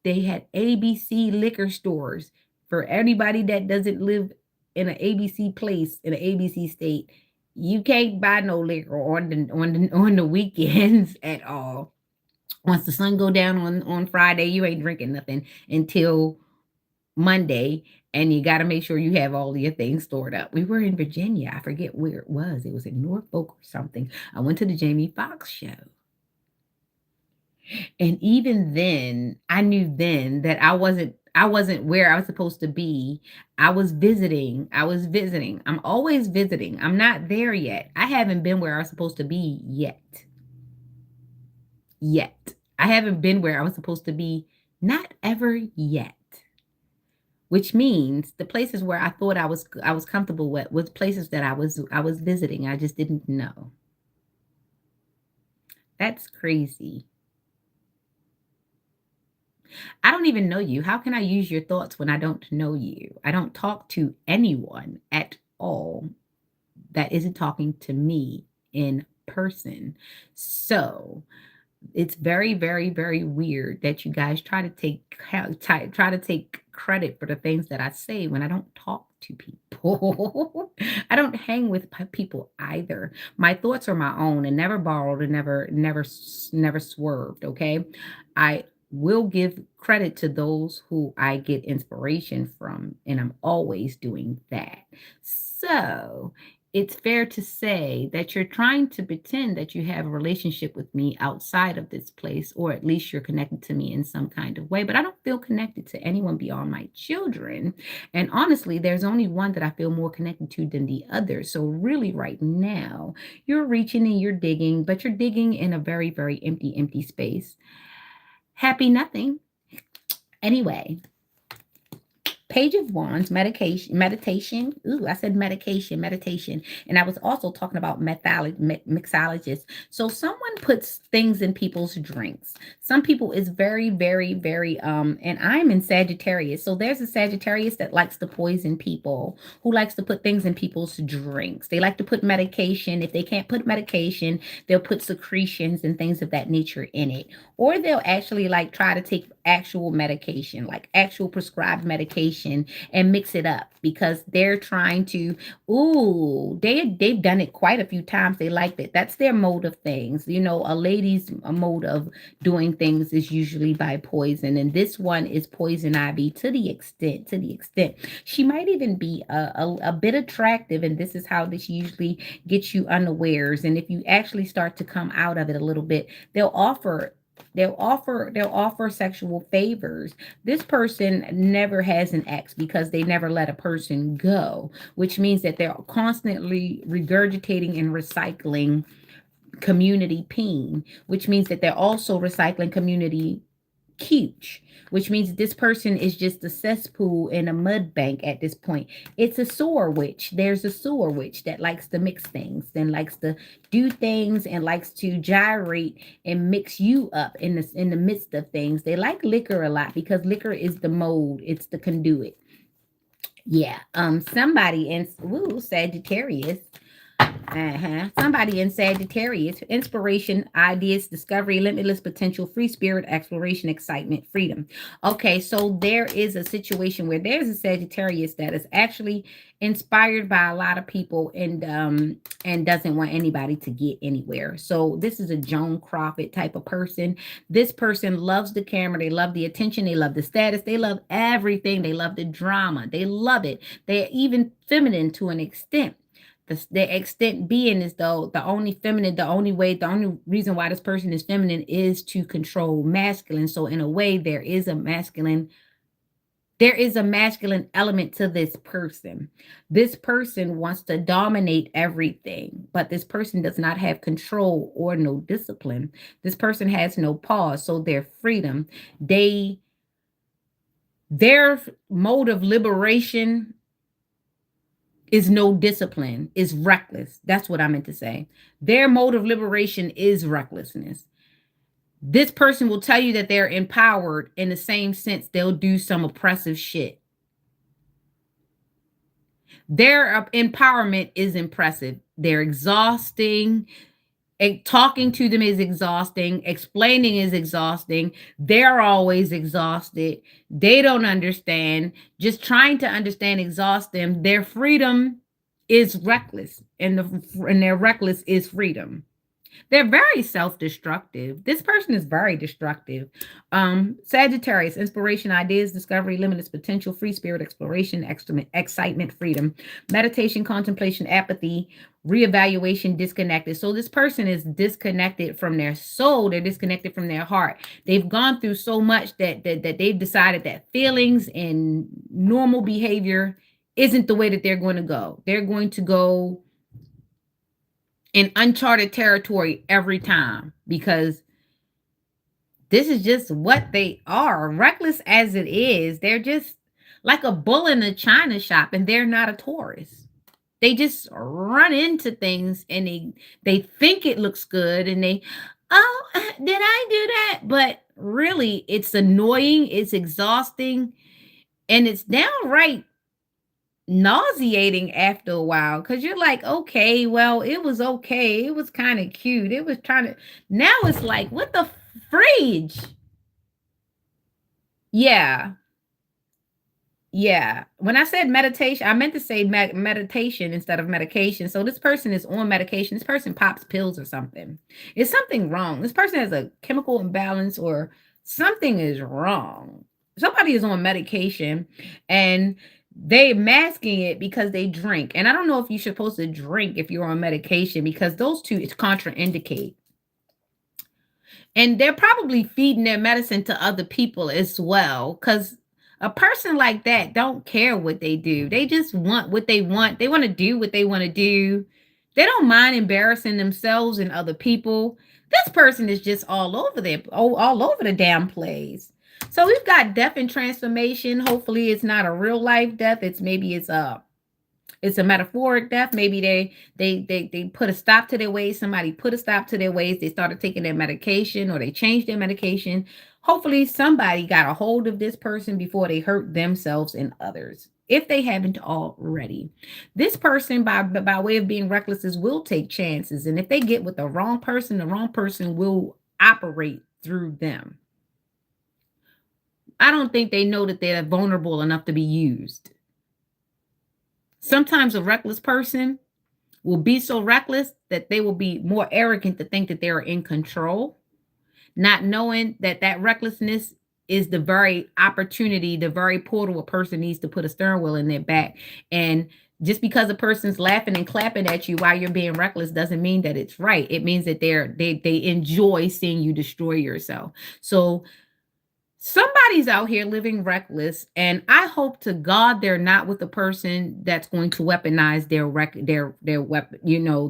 They had ABC liquor stores for anybody that doesn't live in an ABC place in an ABC state. You can't buy no liquor on the weekends at all. Once the sun go down on Friday, you ain't drinking nothing until Monday, and you got to make sure you have all your things stored up. We were in Virginia. I forget where it was. It was in Norfolk or something. I went to the Jamie Foxx show. And even then, I knew then that I wasn't where I was supposed to be. I was visiting. I'm always visiting. I'm not there yet. I haven't been where I was supposed to be yet. I haven't been where I was supposed to be, not ever yet. Which means the places where I thought I was comfortable with was places that I was visiting. I just didn't know. That's crazy. I don't even know you. How can I use your thoughts when I don't know you? I don't talk to anyone at all that isn't talking to me in person. So it's very, very, very weird that you guys try to take credit for the things that I say when I don't talk to people. I don't hang with people either. My thoughts are my own and never borrowed and never swerved. Okay, I will give credit to those who I get inspiration from, and I'm always doing that. So it's fair to say that you're trying to pretend that you have a relationship with me outside of this place, or at least you're connected to me in some kind of way. But I don't feel connected to anyone beyond my children. And honestly, there's only one that I feel more connected to than the other. So really right now, you're reaching and you're digging, but you're digging in a very, very empty space. Happy nothing. Anyway. Page of Wands, meditation. Ooh, I said meditation. And I was also talking about mixologists. So someone puts things in people's drinks. Some people is very, very, very, and I'm in Sagittarius. So there's a Sagittarius that likes to poison people, who likes to put things in people's drinks. They like to put medication. If they can't put medication, they'll put secretions and things of that nature in it. Or they'll actually try to take actual medication, like actual prescribed medication information and mix it up because they're trying to, ooh, they've done it quite a few times. They like it. That's their mode of things. You know, a lady's mode of doing things is usually by poison. And this one is poison ivy to the extent she might even be a bit attractive. And this is how this usually gets you unawares. And if you actually start to come out of it a little bit, they'll offer sexual favors. This person never has an ex because they never let a person go, which means that they're constantly regurgitating and recycling community peen, which means that they're also recycling community cooch, which means this person is just a cesspool in a mud bank at this point. It's a sewer witch. There's a sewer witch that likes to mix things and likes to do things and likes to gyrate and mix you up in the midst of things. They like liquor a lot because liquor is the mold, it's the conduit. Yeah. Somebody in Sagittarius. Somebody in Sagittarius, inspiration, ideas, discovery, limitless potential, free spirit, exploration, excitement, freedom. Okay, so there is a situation where there's a Sagittarius that is actually inspired by a lot of people and doesn't want anybody to get anywhere. So this is a Joan Crawford type of person. This person loves the camera, they love the attention, they love the status, they love everything, they love the drama, they love it. They're even feminine to an extent. The extent being is though the only feminine, the only way, the only reason why this person is feminine is to control masculine. So in a way, there is a masculine element to this person. This person wants to dominate everything, but this person does not have control or no discipline. This person has no pause, so their freedom, their mode of liberation is no discipline, is reckless. That's what I meant to say. Their mode of liberation is recklessness. This person will tell you that they're empowered in the same sense they'll do some oppressive shit. Their empowerment is impressive. They're exhausting. Talking to them is exhausting. Explaining is exhausting. They're always exhausted. They don't understand. Just trying to understand exhausts them. Their freedom is reckless, and their reckless is freedom. They're very self-destructive. This person is very destructive. Sagittarius, inspiration, ideas, discovery, limitless potential, free spirit, exploration, excitement, freedom, meditation, contemplation, apathy, reevaluation, disconnected. So this person is disconnected from their soul. They're disconnected from their heart. They've gone through so much that they've decided that feelings and normal behavior isn't the way that they're going to go. They're going to go in uncharted territory every time because this is just what they are. Reckless as it is, they're just like a bull in a china shop, and they're not a Taurus. They just run into things and they think it looks good and did I do that? But really, it's annoying, it's exhausting, and it's downright nauseating after a while because you're like, okay, well, it was okay. It was kind of cute. It was trying to, now it's like, what the fridge? Yeah. Yeah. When I said meditation, I meant to say meditation instead of medication. So this person is on medication. This person pops pills or something. Is something wrong? This person has a chemical imbalance or something is wrong. Somebody is on medication and they masking it because they drink. And I don't know if you're supposed to drink if you're on medication because those two it's contraindicate. And they're probably feeding their medicine to other people as well. Because a person like that don't care what they do. They just want what they want. They want to do what they want to do. They don't mind embarrassing themselves and other people. This person is just all over all over the damn place. So we've got death and transformation. Hopefully it's not a real life death. It's a metaphoric death. Maybe they put a stop to their ways. Somebody put a stop to their ways. They started taking their medication or they changed their medication. Hopefully somebody got a hold of this person before they hurt themselves and others, if they haven't already. This person, by way of being reckless, will take chances. And if they get with the wrong person will operate through them. I don't think they know that they're vulnerable enough to be used. Sometimes a reckless person will be so reckless that they will be more arrogant to think that they're in control, not knowing that that recklessness is the very opportunity, the very portal a person needs to put a steering wheel in their back. And just because a person's laughing and clapping at you while you're being reckless doesn't mean that it's right. It means that they enjoy seeing you destroy yourself. So somebody's out here living reckless, and I hope to God they're not with a person that's going to weaponize their weapon,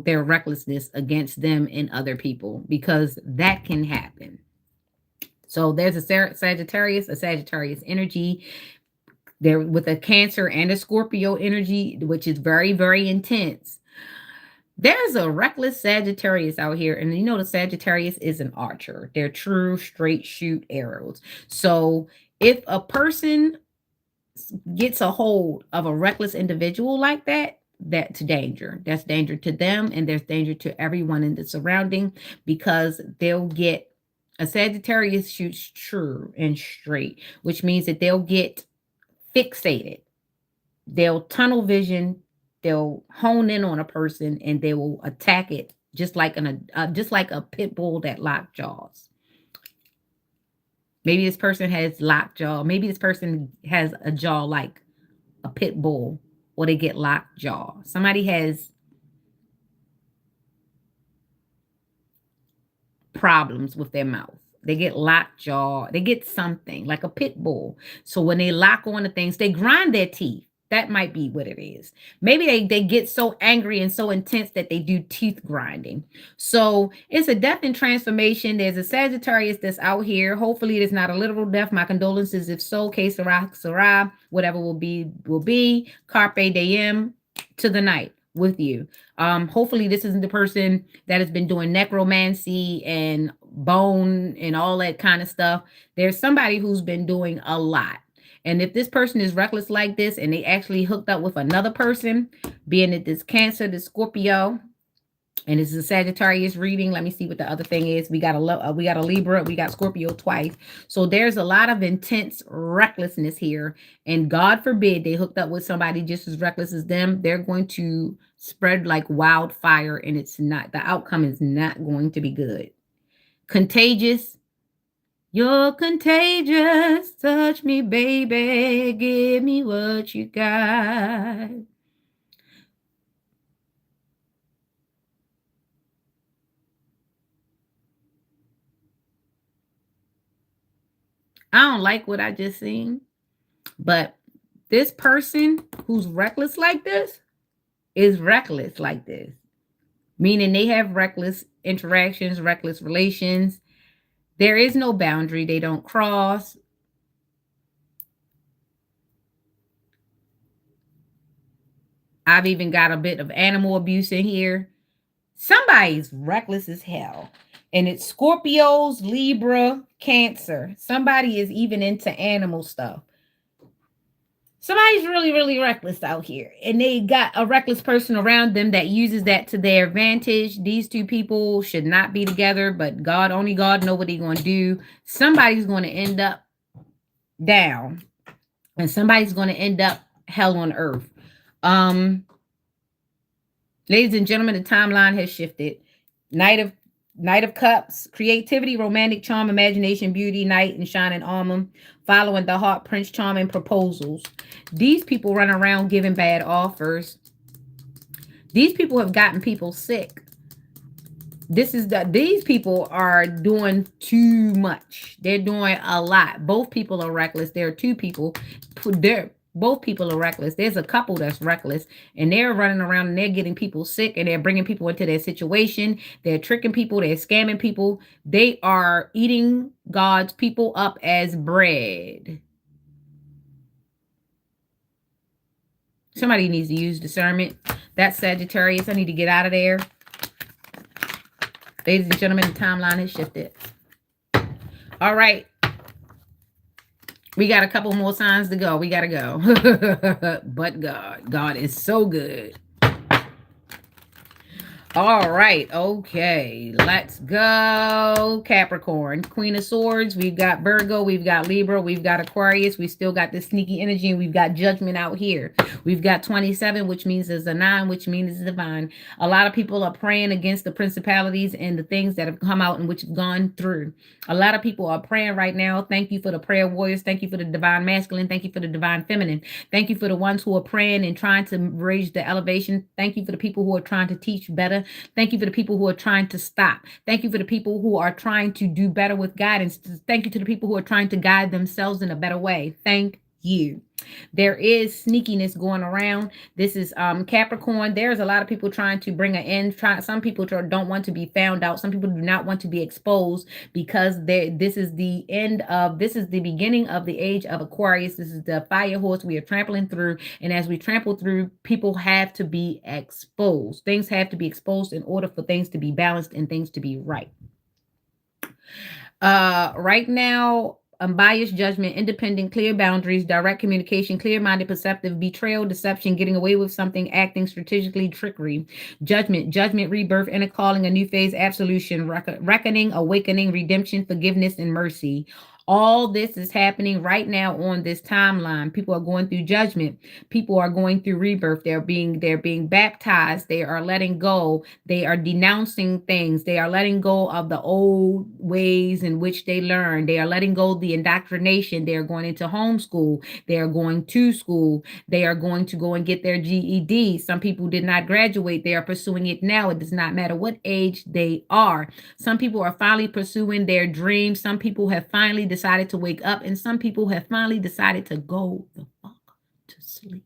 their recklessness against them and other people, because that can happen. So there's a Sagittarius energy there with a Cancer and a Scorpio energy, which is very, very intense. There's a reckless Sagittarius out here, and the Sagittarius is an archer. They're true straight shoot arrows. So if a person gets a hold of a reckless individual like that, that's danger. That's danger to them, and there's danger to everyone in the surrounding, because they'll get a Sagittarius shoots true and straight, which means that they'll get fixated. They'll tunnel vision. They'll hone in on a person and they will attack it just like a pit bull that locked jaws. Maybe this person has locked jaw. Maybe this person has a jaw like a pit bull, or they get locked jaw. Somebody has problems with their mouth. They get locked jaw. They get something like a pit bull. So when they lock on to things, they grind their teeth. That might be what it is. Maybe they get so angry and so intense that they do teeth grinding. So it's a death and transformation. There's a Sagittarius that's out here. Hopefully it is not a literal death. My condolences. If so, que sera, whatever will be, will be. Carpe diem to the night with you. Hopefully this isn't the person that has been doing necromancy and bone and all that kind of stuff. There's somebody who's been doing a lot. And if this person is reckless like this and they actually hooked up with another person, being that this Cancer, this Scorpio, and this is a Sagittarius reading. Let me see what the other thing is. We got a Libra, we got Scorpio twice. So there's a lot of intense recklessness here. And God forbid they hooked up with somebody just as reckless as them. They're going to spread like wildfire, and the outcome is not going to be good. Contagious. You're contagious. Touch me, baby. Give me what you got. I don't like what I just seen, but this person who's reckless like this is reckless like this, meaning they have reckless interactions, reckless relations. There is no boundary. They don't cross. I've even got a bit of animal abuse in here. Somebody's reckless as hell. And it's Scorpios, Libra, Cancer. Somebody is even into animal stuff. Somebody's really, really reckless out here. And they got a reckless person around them that uses that to their advantage. These two people should not be together, but only God knows what they're going to do. Somebody's going to end up down. And somebody's going to end up hell on earth. Ladies and gentlemen, the timeline has shifted. Knight of Cups, creativity, romantic charm, imagination, beauty, knight and shining armor, following the heart, Prince Charming, proposals. These people run around giving bad offers. These people have gotten people sick. These people are doing too much. They're doing a lot. Both people are reckless. There are two people. Both people are reckless. There's a couple that's reckless, and they're running around and they're getting people sick, and they're bringing people into their situation. They're tricking people. They're scamming people. They are eating God's people up as bread. Somebody needs to use discernment. That's Sagittarius. I need to get out of there. Ladies and gentlemen, the timeline has shifted. All right. We got a couple more signs to go. We got to go. But God is so good. All right. Okay. Let's go. Capricorn. Queen of Swords. We've got Virgo. We've got Libra. We've got Aquarius. We still got this sneaky energy. And we've got Judgment out here. We've got 27, which means it's a 9, which means it's divine. A lot of people are praying against the principalities and the things that have come out and which have gone through. A lot of people are praying right now. Thank you for the prayer warriors. Thank you for the divine masculine. Thank you for the divine feminine. Thank you for the ones who are praying and trying to raise the elevation. Thank you for the people who are trying to teach better. Thank you for the people who are trying to stop. Thank you for the people who are trying to do better with guidance. Thank you to the people who are trying to guide themselves in a better way. Thank you. There is sneakiness going around. This is Capricorn. There's a lot of people trying to bring an end. Some people don't want to be found out. Some people do not want to be exposed because this is the beginning of the age of Aquarius. This is the fire horse we are trampling through. And as we trample through, people have to be exposed. Things have to be exposed in order for things to be balanced and things to be right. Right now, unbiased judgment, independent, clear boundaries, direct communication, clear-minded, perceptive, betrayal, deception, getting away with something, acting strategically, trickery, judgment, rebirth, inner calling, a new phase, absolution, reckoning, awakening, redemption, forgiveness, and mercy. All this is happening right now on this timeline. People are going through judgment. People are going through rebirth. They're being baptized. They are letting go. They are denouncing things. They are letting go of the old ways in which they learned. They are letting go of the indoctrination. They are going into homeschool. They are going to school. They are going to go and get their GED. Some people did not graduate. They are pursuing it now. It does not matter what age they are. Some people are finally pursuing their dreams. Some people have finally decided to wake up, and some people have finally decided to go the fuck to sleep.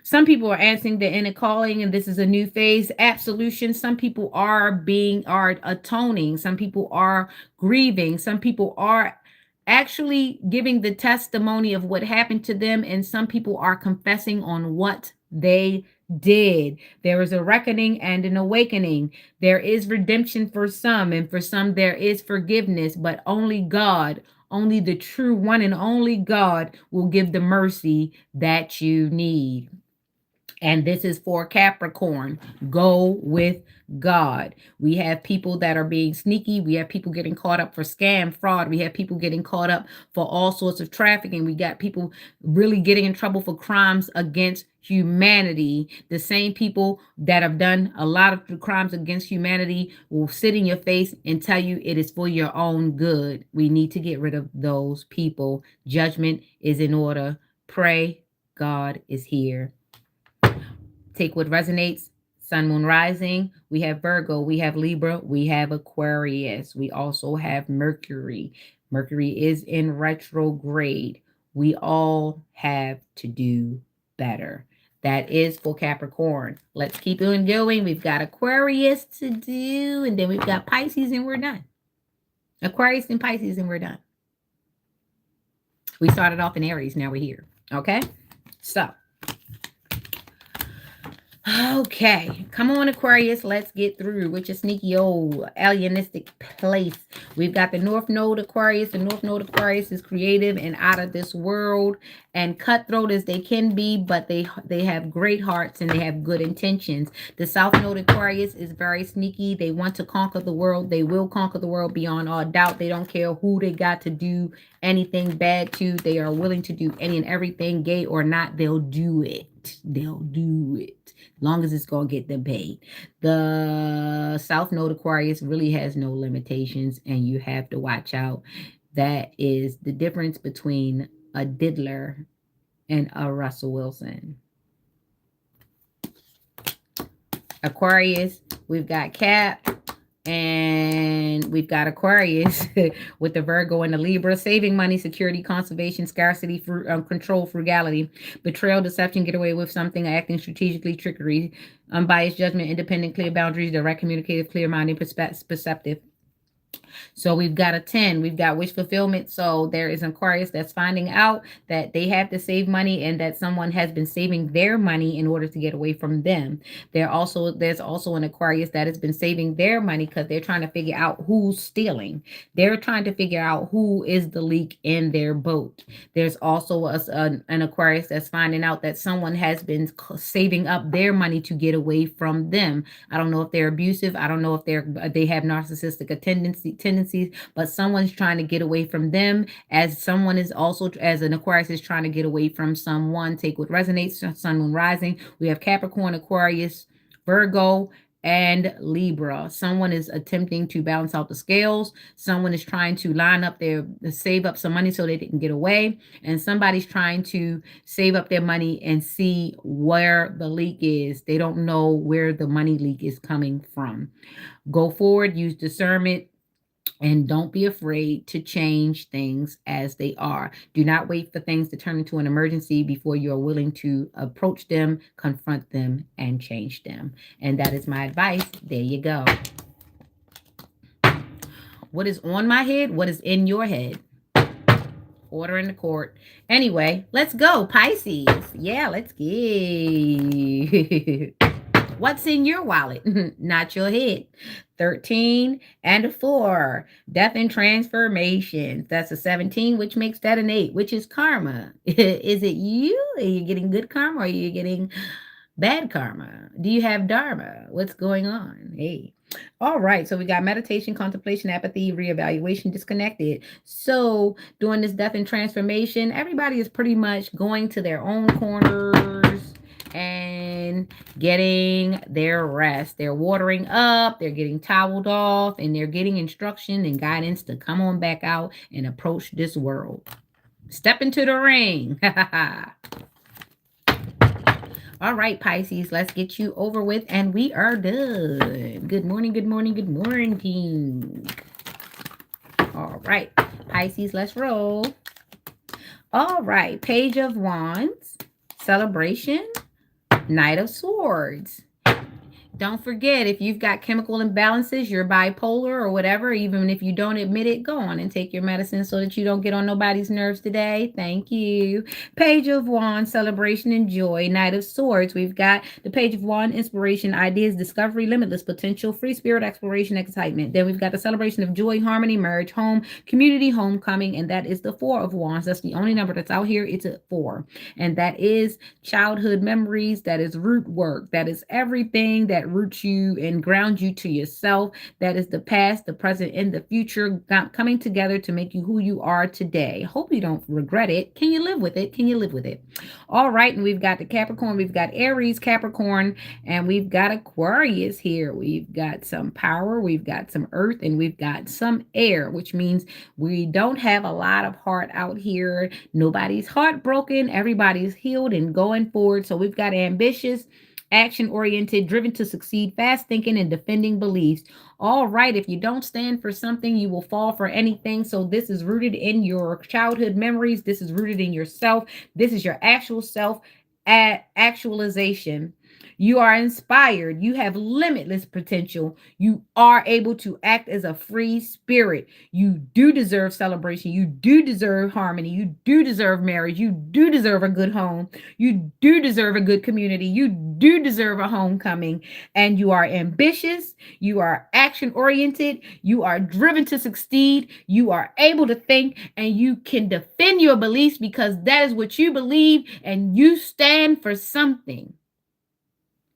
Some people are answering the inner calling, and this is a new phase. Absolution. Some people are atoning. Some people are grieving. Some people are actually giving the testimony of what happened to them, and some people are confessing on what they did. There is a reckoning and an awakening. There is redemption for some, and for some there is forgiveness, but only God, only the true one and only God will give the mercy that you need. And this is for Capricorn. Go with God. We have people that are being sneaky. We have people getting caught up for scam, fraud. We have people getting caught up for all sorts of trafficking. We got people really getting in trouble for crimes against humanity. The same people that have done a lot of crimes against humanity will sit in your face and tell you it is for your own good. We need to get rid of those people. Judgment is in order. Pray. God is here. Take what resonates. Sun, moon, rising. We have Virgo. We have Libra. We have Aquarius. We also have Mercury. Mercury is in retrograde. We all have to do better. That is for Capricorn. Let's keep on going. We've got Aquarius to do, and then we've got Pisces, and we're done. Aquarius and Pisces, and we're done. We started off in Aries. Now we're here. Okay? So, okay, come on, Aquarius. Let's get through with your sneaky old alienistic place. We've got the North Node Aquarius. The North Node Aquarius is creative and out of this world and cutthroat as they can be, but they have great hearts and they have good intentions. The South Node Aquarius is very sneaky. They want to conquer the world. They will conquer the world beyond all doubt. They don't care who they got to do anything bad to. They are willing to do any and everything, gay or not. They'll do it. They'll do it as long as it's going to get them paid. The South Node Aquarius really has no limitations, and you have to watch out. That is the difference between a diddler and a Russell Wilson. Aquarius, we've got Cap, and we've got Aquarius with the Virgo and the Libra. Saving money, security, conservation, scarcity, control, frugality, betrayal, deception, get away with something, acting strategically, trickery, unbiased judgment, independent, clear boundaries, direct, communicative, clear-minded, perceptive. So we've got a 10. We've got wish fulfillment. So there is an Aquarius that's finding out that they have to save money and that someone has been saving their money in order to get away from them. There's also an Aquarius that has been saving their money because they're trying to figure out who's stealing. They're trying to figure out who is the leak in their boat. There's also an Aquarius that's finding out that someone has been saving up their money to get away from them. I don't know if they're abusive. I don't know if they have narcissistic tendencies, but someone's trying to get away from them, as someone is also, as an Aquarius is trying to get away from someone. Take what resonates. Sun, moon, rising. We have Capricorn, Aquarius, Virgo, and Libra. Someone is attempting to balance out the scales. Someone is trying to save up some money so they can get away. And somebody's trying to save up their money and see where the leak is. They don't know where the money leak is coming from. Go forward, use discernment, and don't be afraid to change things as they are. Do not wait for things to turn into an emergency before you're willing to approach them, confront them, and change them. And that is my advice. There you go. What is on my head? What is in your head? Order in the court. Anyway, let's go, Pisces. Yeah, let's get. What's in your wallet? Not your head. 13 and a 4. Death and transformation. That's a 17, which makes that an 8, which is karma. Is it you? Are you getting good karma or are you getting bad karma? Do you have dharma? What's going on? Hey. All right. So we got meditation, contemplation, apathy, reevaluation, disconnected. So during this death and transformation, everybody is pretty much going to their own corners and getting their rest. They're watering up, they're getting toweled off, and they're getting instruction and guidance to come on back out and approach this world. Step into the ring. All right, Pisces, let's get you over with, and we are done. Good morning, good morning, good morning. All right, Pisces, let's roll. All right, Page of Wands, celebration, Knight of Swords. Don't forget, if you've got chemical imbalances, you're bipolar or whatever, even if you don't admit it, go on and take your medicine so that you don't get on nobody's nerves today. Thank you. Page of Wands, celebration and joy. Knight of Swords. We've got the Page of Wands, inspiration, ideas, discovery, limitless potential, free spirit, exploration, excitement. Then we've got the celebration of joy, harmony, marriage, home, community, homecoming, and that is the 4 of Wands. That's the only number that's out here. It's a 4. And that is childhood memories. That is root work. That is everything that root you and ground you to yourself. That is the past, the present, and the future coming together to make you who you are today. Hope you don't regret it. Can you live with it? Can you live with it? All right. And we've got the Capricorn, we've got Aries, Capricorn, and we've got Aquarius here. We've got some power, we've got some earth, and we've got some air, which means we don't have a lot of heart out here. Nobody's heartbroken. Everybody's healed and going forward. So we've got ambitious, action-oriented, driven to succeed, fast thinking, and defending beliefs. All right, if you don't stand for something, you will fall for anything. So this is rooted in your childhood memories. This is rooted in yourself. This is your actual self actualization. You are inspired. You have limitless potential. You are able to act as a free spirit. You do deserve celebration. You do deserve harmony. You do deserve marriage. You do deserve a good home. You do deserve a good community. You do deserve a homecoming. And you are ambitious. You are action-oriented. You are driven to succeed. You are able to think, and you can defend your beliefs because that is what you believe, and you stand for something.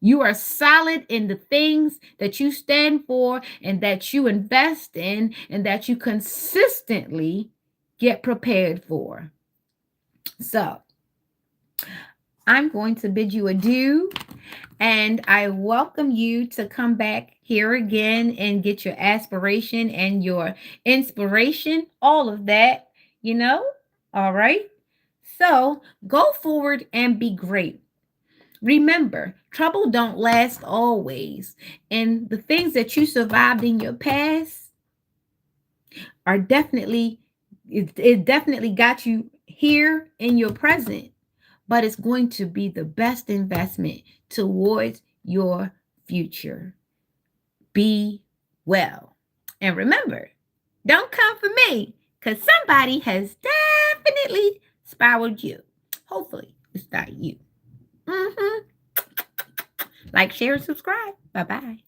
You are solid in the things that you stand for and that you invest in and that you consistently get prepared for. So I'm going to bid you adieu, and I welcome you to come back here again and get your aspiration and your inspiration, all of that, all right? So go forward and be great. Remember, trouble don't last always. And the things that you survived in your past are definitely, it definitely got you here in your present, but it's going to be the best investment towards your future. Be well. And remember, Don't come for me, because somebody has definitely spiraled you. Hopefully, it's not you. Like, share, and subscribe. Bye-bye.